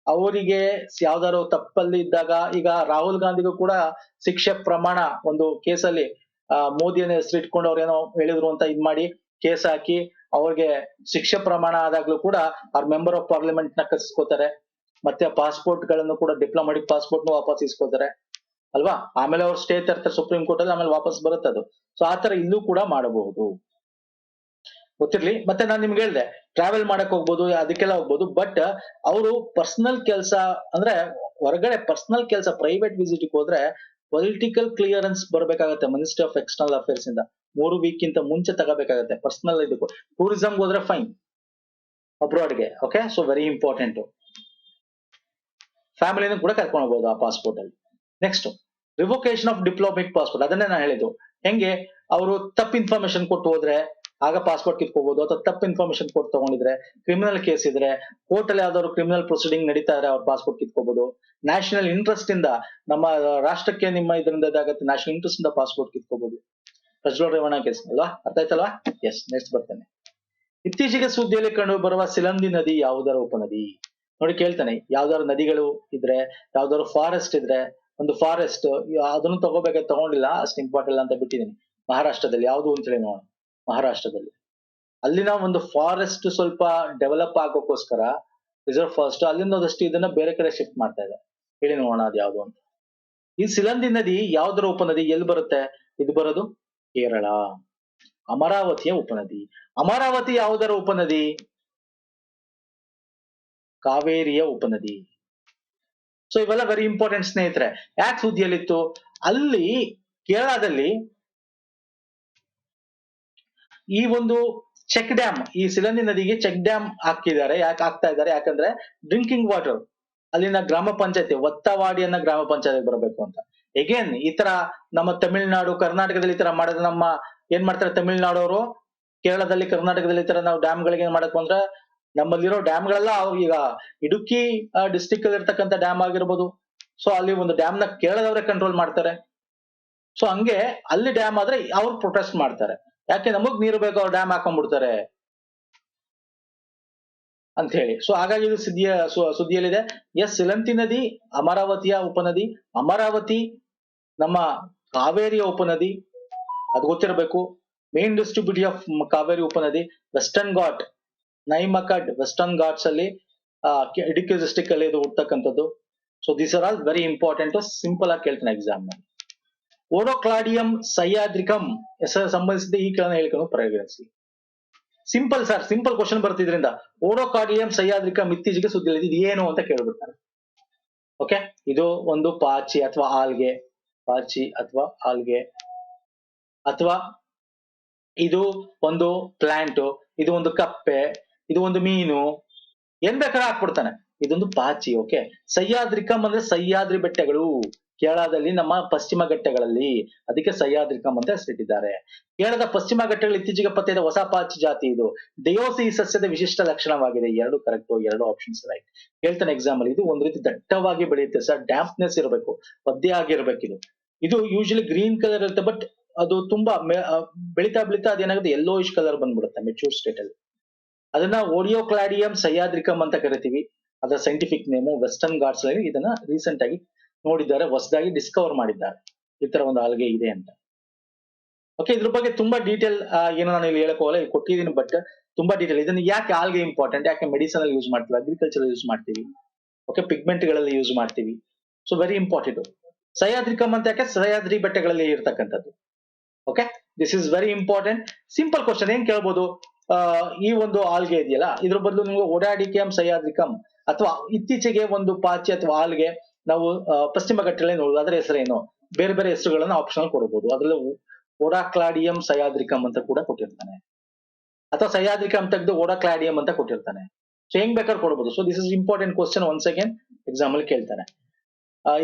ಅವರಿಗೆ ಯಾವ್ದಾದ್ರು ತಪ್ಪಲ್ಲಿ ಇದ್ದಾಗ, ಈಗ ರಾಹುಲ್ ಗಾಂಧಿಗೂ ಕೂಡ ಶಿಕ್ಷೆ ಪ್ರಮಾಣ ಒಂದು ಕೇಸಲ್ಲಿ ಮೋದಿಯನ್ನ ಹೆಸರಿಟ್ಕೊಂಡು ಅವ್ರೇನೋ ಹೇಳಿದ್ರು ಅಂತ ಇದ್ ಮಾಡಿ ಕೇಸ್ ಹಾಕಿ ಅವ್ರಿಗೆ ಶಿಕ್ಷೆ ಪ್ರಮಾಣ ಆದಾಗ್ಲೂ ಕೂಡ ಅವ್ರ ಮೆಂಬರ್ ಆಫ್ ಪಾರ್ಲಿಮೆಂಟ್ ನ ಕಸಿಸ್ಕೋತಾರೆ. ಮತ್ತೆ ಪಾಸ್ಪೋರ್ಟ್ ಗಳನ್ನು ಕೂಡ, ಡಿಪ್ಲೊಮ್ಯಾಟಿಕ್ ಪಾಸ್ಪೋರ್ಟ್ ನು ವಾಪಸ್ ಇಸ್ಕೋತಾರೆ ಅಲ್ವಾ. ಆಮೇಲೆ ಅವ್ರು ಸ್ಟೇ ತರ್ತಾರೆ ಸುಪ್ರೀಂ ಕೋರ್ಟ್ ಅಲ್ಲಿ, ಆಮೇಲೆ ವಾಪಸ್ ಬರುತ್ತೆ ಅದು. ಸೊ ಆತರ ಇಲ್ಲೂ ಕೂಡ ಮಾಡಬಹುದು, ಗೊತ್ತಿರ್ಲಿ. ಮತ್ತೆ ನಾನು ನಿಮ್ಗೆ ಹೇಳ್ದೆ, ಟ್ರಾವೆಲ್ ಮಾಡಕ್ ಹೋಗ್ಬೋದು, ಅದಕ್ಕೆಲ್ಲ ಹೋಗ್ಬೋದು. ಬಟ್ ಅವರು ಪರ್ಸನಲ್ ಕೆಲಸ ಅಂದ್ರೆ ಹೊರಗಡೆ ಪರ್ಸನಲ್ ಕೆಲಸ, ಪ್ರೈವೇಟ್ ವಿಸಿಟ್ ಹೋದ್ರೆ ಪೊಲಿಟಿಕಲ್ ಕ್ಲಿಯರೆನ್ಸ್ ಬರ್ಬೇಕಾಗತ್ತೆ ಮಿನಿಸ್ಟ್ರಿ ಆಫ್ ಎಕ್ಸ್ಟರ್ನಲ್ ಅಫೇರ್ಸ್ ಇಂದ. 3 ವೀಕ್ ಇಂತ ಮುಂಚೆ ತಗೋಬೇಕಾಗತ್ತೆ ಪರ್ಸನಲ್ ಇದಕ್ಕೂ. ಟೂರಿಸಂ ಹೋದ್ರೆ ಫೈನ್ ಅಬ್ರಾಡ್ಗೆ. Okay, so very important. ಫ್ಯಾಮಿಲಿನೂ ಕೂಡ ಕರ್ಕೊಂಡು ಹೋಗ್ಬೋದು ಆ ಪಾಸ್ಪೋರ್ಟ್ ಅಲ್ಲಿ. Next, revocation of diplomatic passport. ಅದನ್ನೇ ನಾನು ಹೇಳಿದ್ದು, ಹೆಂಗೆ ಅವರು ತಪ್ಪು ಇನ್ಫಾರ್ಮೇಶನ್ ಕೊಟ್ಟು ಹೋದ್ರೆ ಆಗ ಪಾಸ್ಪೋರ್ಟ್ ಕಿತ್ಕೋಬಹುದು, ಅಥವಾ ತಪ್ಪು ಇನ್ಫಾರ್ಮೇಶನ್ ಕೊಟ್ಟು ತಗೊಂಡಿದ್ರೆ, ಕ್ರಿಮಿನಲ್ ಕೇಸ್ ಇದ್ರೆ, ಕೋರ್ಟ್ ಅಲ್ಲಿ ಯಾವ್ದಾದ್ರು ಕ್ರಿಮಿನಲ್ ಪ್ರೊಸೀಡಿಂಗ್ ನಡೀತಾ ಇದ್ರೆ ಅವ್ರ ಪಾಸ್ಪೋರ್ಟ್ ಕಿತ್ಕೋಬಹುದು. ನ್ಯಾಷನಲ್ ಇಂಟ್ರೆಸ್ಟ್ ಇಂದ, ನಮ್ಮ ರಾಷ್ಟ್ರಕ್ಕೆ ನಿಮ್ಮ ಇದರಿಂದ ಇದಾಗತ್ತೆ, ನ್ಯಾಷನಲ್ ಇಂಟ್ರೆಸ್ಟ್ ಇಂದ ಪಾಸ್ಪೋರ್ಟ್ ಕಿತ್ಕೋಬಹುದು. ಪ್ರಜ್ವಲ್ ರೇವಣ್ಣ ಕೇಸ್ ಅಲ್ವಾ, ಅರ್ಥ ಆಯ್ತಲ್ವಾ? ಎಸ್, ನೆಕ್ಸ್ಟ್ ಬರ್ತೇನೆ. ಇತ್ತೀಚೆಗೆ ಸುದ್ದಿಯಲ್ಲಿ ಕಂಡು ಬರುವ ಸಿಲಂದಿ ನದಿ ಯಾವುದರ ಉಪನದಿ? ನೋಡಿ ಕೇಳ್ತಾನೆ, ಯಾವ್ದಾದ್ರು ನದಿಗಳು ಇದ್ರೆ, ಯಾವ್ದಾದ್ರು ಫಾರೆಸ್ಟ್ ಇದ್ರೆ, ಒಂದು ಫಾರೆಸ್ಟ್ ಅದನ್ನು ತಗೋಬೇಕಾದ್ರೆ ತಗೊಂಡಿಲ್ಲ, ಅಷ್ಟು ಇಂಪಾರ್ಟೆಂಟ್ ಅಂತ ಬಿಟ್ಟಿದ್ದೀನಿ. ಮಹಾರಾಷ್ಟ್ರದಲ್ಲಿ ಯಾವ್ದು ಅಂತ ಹೇಳಿ ನೋಡೋಣ. ಮಹಾರಾಷ್ಟ್ರದಲ್ಲಿ ಅಲ್ಲಿನ ಒಂದು ಫಾರೆಸ್ಟ್ ಸ್ವಲ್ಪ ಡೆವಲಪ್ ಆಗೋಕ್ಕೋಸ್ಕರ ರಿಸರ್ವ್ ಫಾರೆಸ್ಟ್ ಅಲ್ಲಿಂದ ಒಂದಷ್ಟು ಇದನ್ನ ಬೇರೆ ಕಡೆ ಶಿಫ್ಟ್ ಮಾಡ್ತಾ ಇದೆ. ಹೇಳಿ ನೋಡೋಣ ಅದು ಯಾವ್ದು ಅಂತ. ಈ ಸಿಲಂದಿ ನದಿ ಯಾವ್ದರ ಉಪನದಿ, ಎಲ್ಲಿ ಬರುತ್ತೆ? ಇದು ಬರೋದು ಕೇರಳ, ಅಮರಾವತಿಯ ಉಪನದಿ. ಅಮರಾವತಿ ಯಾವುದರ ಉಪನದಿ? ಕಾವೇರಿಯ ಉಪನದಿ. ಸೊ ಇವೆಲ್ಲ ವೆರಿ ಇಂಪಾರ್ಟೆಂಟ್ ಸ್ನೇಹಿತರೆ. ಯಾಕೆ ಸುದ್ದಿಯಲ್ಲಿತ್ತು? ಅಲ್ಲಿ ಕೇರಳದಲ್ಲಿ ಈ ಒಂದು ಚೆಕ್ ಡ್ಯಾಮ್, ಈ ಸಿಲಂದಿ ನದಿಗೆ ಚೆಕ್ ಡ್ಯಾಮ್ ಹಾಕಿದ್ದಾರೆ. ಯಾಕೆ ಹಾಕ್ತಾ ಇದ್ದಾರೆ? ಯಾಕಂದ್ರೆ ಡ್ರಿಂಕಿಂಗ್ ವಾಟರ್ ಅಲ್ಲಿನ ಗ್ರಾಮ ಪಂಚಾಯತಿ ಒತ್ತವಾಡಿ ಅನ್ನೋ ಗ್ರಾಮ ಪಂಚಾಯತ್ ಬರಬೇಕು ಅಂತ. ಎಗೇನ್ ಈ ತರ ನಮ್ಮ ತಮಿಳುನಾಡು, ಕರ್ನಾಟಕದಲ್ಲಿ ಈ ತರ ಮಾಡಿದ್ರೆ ನಮ್ಮ ಏನ್ ಮಾಡ್ತಾರೆ ತಮಿಳುನಾಡವರು, ಕೇರಳದಲ್ಲಿ, ಕರ್ನಾಟಕದಲ್ಲಿ ಈ ತರ ನಾವು ಡ್ಯಾಮ್ ಗಳಿಗೆ ಏನ್ ಮಾಡಕ್ ಬಂದ್ರೆ ನಮ್ಮಲ್ಲಿರೋ ಡ್ಯಾಮ್ ಗಳೆಲ್ಲ ಈಗ ಇಡುಕ್ಕಿ ಡಿಸ್ಟಿಕ್ ಅಲ್ಲಿ ಇರ್ತಕ್ಕಂಥ ಡ್ಯಾಮ್ ಆಗಿರ್ಬೋದು. ಸೊ ಅಲ್ಲಿ ಒಂದು ಡ್ಯಾಮ್ ನ ಕೇರಳದವರೇ ಕಂಟ್ರೋಲ್ ಮಾಡ್ತಾರೆ. ಸೊ ಹಂಗೆ ಅಲ್ಲಿ ಡ್ಯಾಮ್ ಆದ್ರೆ ಅವ್ರು ಪ್ರೊಟೆಸ್ಟ್ ಮಾಡ್ತಾರೆ. ಯಾಕೆ ನಮಗ್ ನೀರು ಬೇಕು, ಅವ್ರು ಡ್ಯಾಮ್ ಹಾಕೊಂಡ್ಬಿಡ್ತಾರೆ ಅಂತ ಹೇಳಿ. ಸೊ ಹಾಗಾಗಿ ಇದು ಸುದ್ದಿಯಲ್ಲಿದೆ. ಎಸ್, ಸಿಲಂತಿ ನದಿ ಅಮರಾವತಿಯ ಉಪನದಿ, ಅಮರಾವತಿ ನಮ್ಮ ಕಾವೇರಿಯ ಉಪನದಿ, ಅದು ಗೊತ್ತಿರಬೇಕು. ಮೇನ್ ಡಿಸ್ಟ್ರಿಬ್ಯೂಟಿ ಆಫ್ ಕಾವೇರಿ ಉಪನದಿ ವೆಸ್ಟರ್ನ್ ಘಾಟ್, ನೈಮಕಡ್ ವೆಸ್ಟರ್ನ್ ಘಾಟ್ಸ್ ಅಲ್ಲಿ ಇಡುಕ್ಕಿ ಡಿಸ್ಟಿಕ್ ಅಲ್ಲಿ ಇದು ಹುಡ್ತಕ್ಕಂಥದ್ದು. So these are all very important. Simple ಆಗಿ ಕೇಳ್ತಾನೆ ಎಕ್ಸಾಮ್ ನಲ್ಲಿ. ಓಡೋಕ್ಲಾಡಿಯಂ ಸಹ್ಯಾದ್ರಿಕಂ ಹೆಸರು ಸಂಬಂಧಿಸಿದ ಈ ಕೆಳನ ಹೇಳಿಕೆಯನ್ನು ಪರಿಗಣಿಸಿ. ಸಿಂಪಲ್ ಸರ್, ಸಿಂಪಲ್ ಕ್ವಶನ್ ಬರ್ತಿದ್ರಿಂದ ಓಡೋಕಾರ್ಡಿಯಂ ಸಹ್ಯಾದ್ರಿಕಂ ಇತ್ತೀಚೆಗೆ ಸುದ್ದಿಯಲ್ಲಿ ಇದು ಏನು ಅಂತ ಕೇಳ್ಬಿಡ್ತಾರೆ. ಓಕೆ, ಇದು ಒಂದು ಪಾಚಿ ಅಥವಾ ಆಲ್ಗೆ, ಪಾಚಿ ಅಥವಾ ಆಲ್ಗೆ, ಅಥವಾ ಇದು ಒಂದು ಪ್ಲಾಂಟ್, ಇದು ಒಂದು ಕಪ್ಪೆ, ಇದು ಒಂದು ಮೀನು, ಏನ್ ಬೇಕಾದ್ರೆ ಹಾಕ್ಬಿಡ್ತಾನೆ. ಇದೊಂದು ಪಾಚಿ. ಓಕೆ, ಸಹ್ಯಾದ್ರಿಕಂ ಅಂದ್ರೆ ಸಹ್ಯಾದ್ರಿ ಬೆಟ್ಟಗಳು, ಕೇರಳದಲ್ಲಿ ನಮ್ಮ ಪಶ್ಚಿಮ ಘಟ್ಟಗಳಲ್ಲಿ, ಅದಕ್ಕೆ ಸಹ್ಯಾದ್ರಿಕಂ ಅಂತ ಹೆಸರಿಟ್ಟಿದ್ದಾರೆ. ಕೇರಳದ ಪಶ್ಚಿಮ ಘಟ್ಟಗಳಲ್ಲಿ ಇತ್ತೀಚೆಗೆ ಪತ್ತೆಯಾದ ಹೊಸ ಪಾಚಿ ಜಾತಿ ಇದು. ದಯೋಸಿ ಈ ಸಸ್ಯದ ವಿಶಿಷ್ಟ ಲಕ್ಷಣವಾಗಿದೆ. ಎರಡು ಕರೆಕ್ಟ್, ಎರಡು ಆಪ್ಷನ್ಸ್ ರೈಟ್. ಹೇಳ್ತಾನೆ ಎಕ್ಸಾಮ್ ಅಲ್ಲಿ. ಇದು ಒಂದ್ ರೀತಿ ದಟ್ಟವಾಗಿ ಬೆಳೆಯುತ್ತೆ ಸರ್, ಡ್ಯಾಂಪ್ನೆಸ್ ಇರಬೇಕು, ಒದ್ದೆ ಆಗಿರ್ಬೇಕು. ಇದು ಯೂಶಲಿ ಗ್ರೀನ್ ಕಲರ್ ಇರುತ್ತೆ, ಬಟ್ ಅದು ತುಂಬಾ ಬೆಳಿತಾ ಬೆಳಿತಾ ಅದೇನಾಗುತ್ತೆ ಯೆಲ್ಲೋಯಿಶ್ ಕಲರ್ ಬಂದ್ಬಿಡುತ್ತೆ ಮೆಚೂರ್ ಸ್ಟೇಟ್ ಅಲ್ಲಿ. ಅದನ್ನ ಓಡಿಯೋಕ್ಲಾಡಿಯಂ ಸಹ್ಯಾದ್ರಿಕಂ ಅಂತ ಕರಿತೀವಿ. ಅದರ ಸೈಂಟಿಫಿಕ್ ನೇಮು. ವೆಸ್ಟರ್ನ್ ಘಾಟ್ಸ್ ಅಲ್ಲಿ ಇದನ್ನ ರೀಸೆಂಟ್ ಆಗಿ ನೋಡಿದ್ದಾರೆ, ಹೊಸದಾಗಿ ಡಿಸ್ಕವರ್ ಮಾಡಿದ್ದಾರೆ ಈ ತರ ಒಂದು ಆಲ್ಗೆ ಇದೆ ಅಂತ. ಓಕೆ, ಇದ್ರ ಬಗ್ಗೆ ತುಂಬಾ ಡೀಟೇಲ್ ಏನು ನಾನು ಇಲ್ಲಿ ಹೇಳಕ್ ಹೋಗಲ್ಲ, ಕೊಟ್ಟಿದ್ದೀನಿ, ಬಟ್ ತುಂಬಾ ಡೀಟೇಲ್. ಇದನ್ನ ಯಾಕೆ ಆಲ್ಗೆ ಇಂಪಾರ್ಟೆಂಟ್, ಯಾಕೆ ಮೆಡಿಸನ್ ಅಲ್ಲಿ ಯೂಸ್ ಮಾಡ್ತೀವಿ, ಅಗ್ರಿಕಲ್ಚರ್ ಯೂಸ್ ಮಾಡ್ತೀವಿ, ಓಕೆ, ಪಿಗ್ಮೆಂಟ್ ಗಳಲ್ಲಿ ಯೂಸ್ ಮಾಡ್ತೀವಿ. So very important. ಸಹ್ಯಾದ್ರಿಕಂ ಅಂತ ಯಾಕೆ? ಸಹ್ಯಾದ್ರಿ ಬೆಟ್ಟಗಳಲ್ಲಿ ಇರ್ತಕ್ಕಂಥದ್ದು. Okay, this is very important. Simple question ಏನ್ ಕೇಳ್ಬೋದು, ಈ ಒಂದು ಆಲ್ಗೆ ಇದೆಯಲ್ಲ, ಇದ್ರ ಬದಲು ನೀವು ಓಡಾಡಿಕಂ ಸಹ್ಯಾದ್ರಿಕಂ ಅಥವಾ ಇತ್ತೀಚೆಗೆ ಒಂದು ಪಾಚಿ ಅಥವಾ ಆಲ್ಗೆ ನಾವು ಪಶ್ಚಿಮ ಘಟ್ಟಗಳಲ್ಲಿ ನೋಡುವುದು, ಅದರ ಹೆಸರೇನು? ಬೇರೆ ಬೇರೆ ಹೆಸರುಗಳನ್ನ ಆಪ್ಷನ್ ಕೊಡಬಹುದು. ಅದ್ರಲ್ಲಿ ಓಡಾಕ್ಲಾಡಿಯಂ ಸಹ್ಯಾದ್ರಿಕಂ ಅಂತ ಕೂಡ ಕೊಟ್ಟಿರ್ತಾನೆ, ಅಥವಾ ಸಹ್ಯಾದ್ರಿಕಂ ತೆಗೆದು ಓಡಾಕ್ಲಾಡಿಯಂ ಅಂತ ಕೊಟ್ಟಿರ್ತಾನೆ. ಸೊ ಹೆಂಗ್ ಬೇಕಾದ್ರೆ ಕೊಡಬಹುದು. So this is important question, once again exam ಅಲ್ಲಿ ಕೇಳ್ತಾನೆ.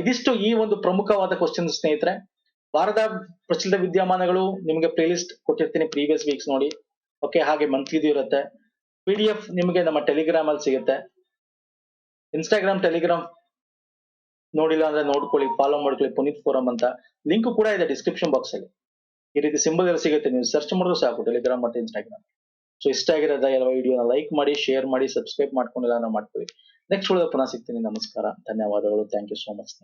ಇದಿಷ್ಟು ಈ ಒಂದು ಪ್ರಮುಖವಾದ ಕ್ವಶನ್ ಸ್ನೇಹಿತರೆ. ವಾರದ ಪ್ರಚಲಿತ ವಿದ್ಯಮಾನಗಳು ನಿಮಗೆ ಪ್ಲೇ ಲಿಸ್ಟ್ ಕೊಟ್ಟಿರ್ತೀನಿ, ಪ್ರೀವಿಯಸ್ ವೀಕ್ಸ್ ನೋಡಿ. ಓಕೆ, ಹಾಗೆ ಮಂತ್ಲಿದು ಇರುತ್ತೆ. PDF ನಿಮಗೆ ನಮ್ಮ ಟೆಲಿಗ್ರಾಮ್ ಅಲ್ಲಿ ಸಿಗುತ್ತೆ. ಇನ್ಸ್ಟಾಗ್ರಾಮ್, ಟೆಲಿಗ್ರಾಮ್ ನೋಡಿಲ್ಲ ಅಂದ್ರೆ ನೋಡ್ಕೊಳ್ಳಿ, ಫಾಲೋ ಮಾಡ್ಕೊಳ್ಳಿ, ಪುನೀತ್ ಫೋರಂ ಅಂತ ಲಿಂಕ್ ಕೂಡ ಇದೆ ಡಿಸ್ಕ್ರಿಪ್ಷನ್ ಬಾಕ್ಸ್ ಅಲ್ಲಿ. ಈ ರೀತಿ ಸಿಂಬಲ್ ಎಲ್ಲ ಸಿಗುತ್ತೆ, ನೀವು ಸರ್ಚ್ ಮಾಡಿದ್ರು ಸಾಕು ಟೆಲಿಗ್ರಾಮ್ ಮತ್ತೆ ಇನ್ಸ್ಟಾಗ್ರಾಮ್. ಸೊ ಇಷ್ಟ ಆಗಿರೋದ ಎಲ್ಲ ವಿಡಿಯೋನ ಲೈಕ್ ಮಾಡಿ, ಶೇರ್ ಮಾಡಿ, ಸಬ್ಸ್ಕ್ರೈಬ್ ಮಾಡ್ಕೊಂಡಿಲ್ಲ ಮಾಡ್ಕೊಳ್ಳಿ. ನೆಕ್ಸ್ಟ್ ವಿಡಿಯೋ ಪುನಃ ಸಿಗ್ತೀನಿ. ನಮಸ್ಕಾರ, ಧನ್ಯವಾದಗಳು. Thank you so much.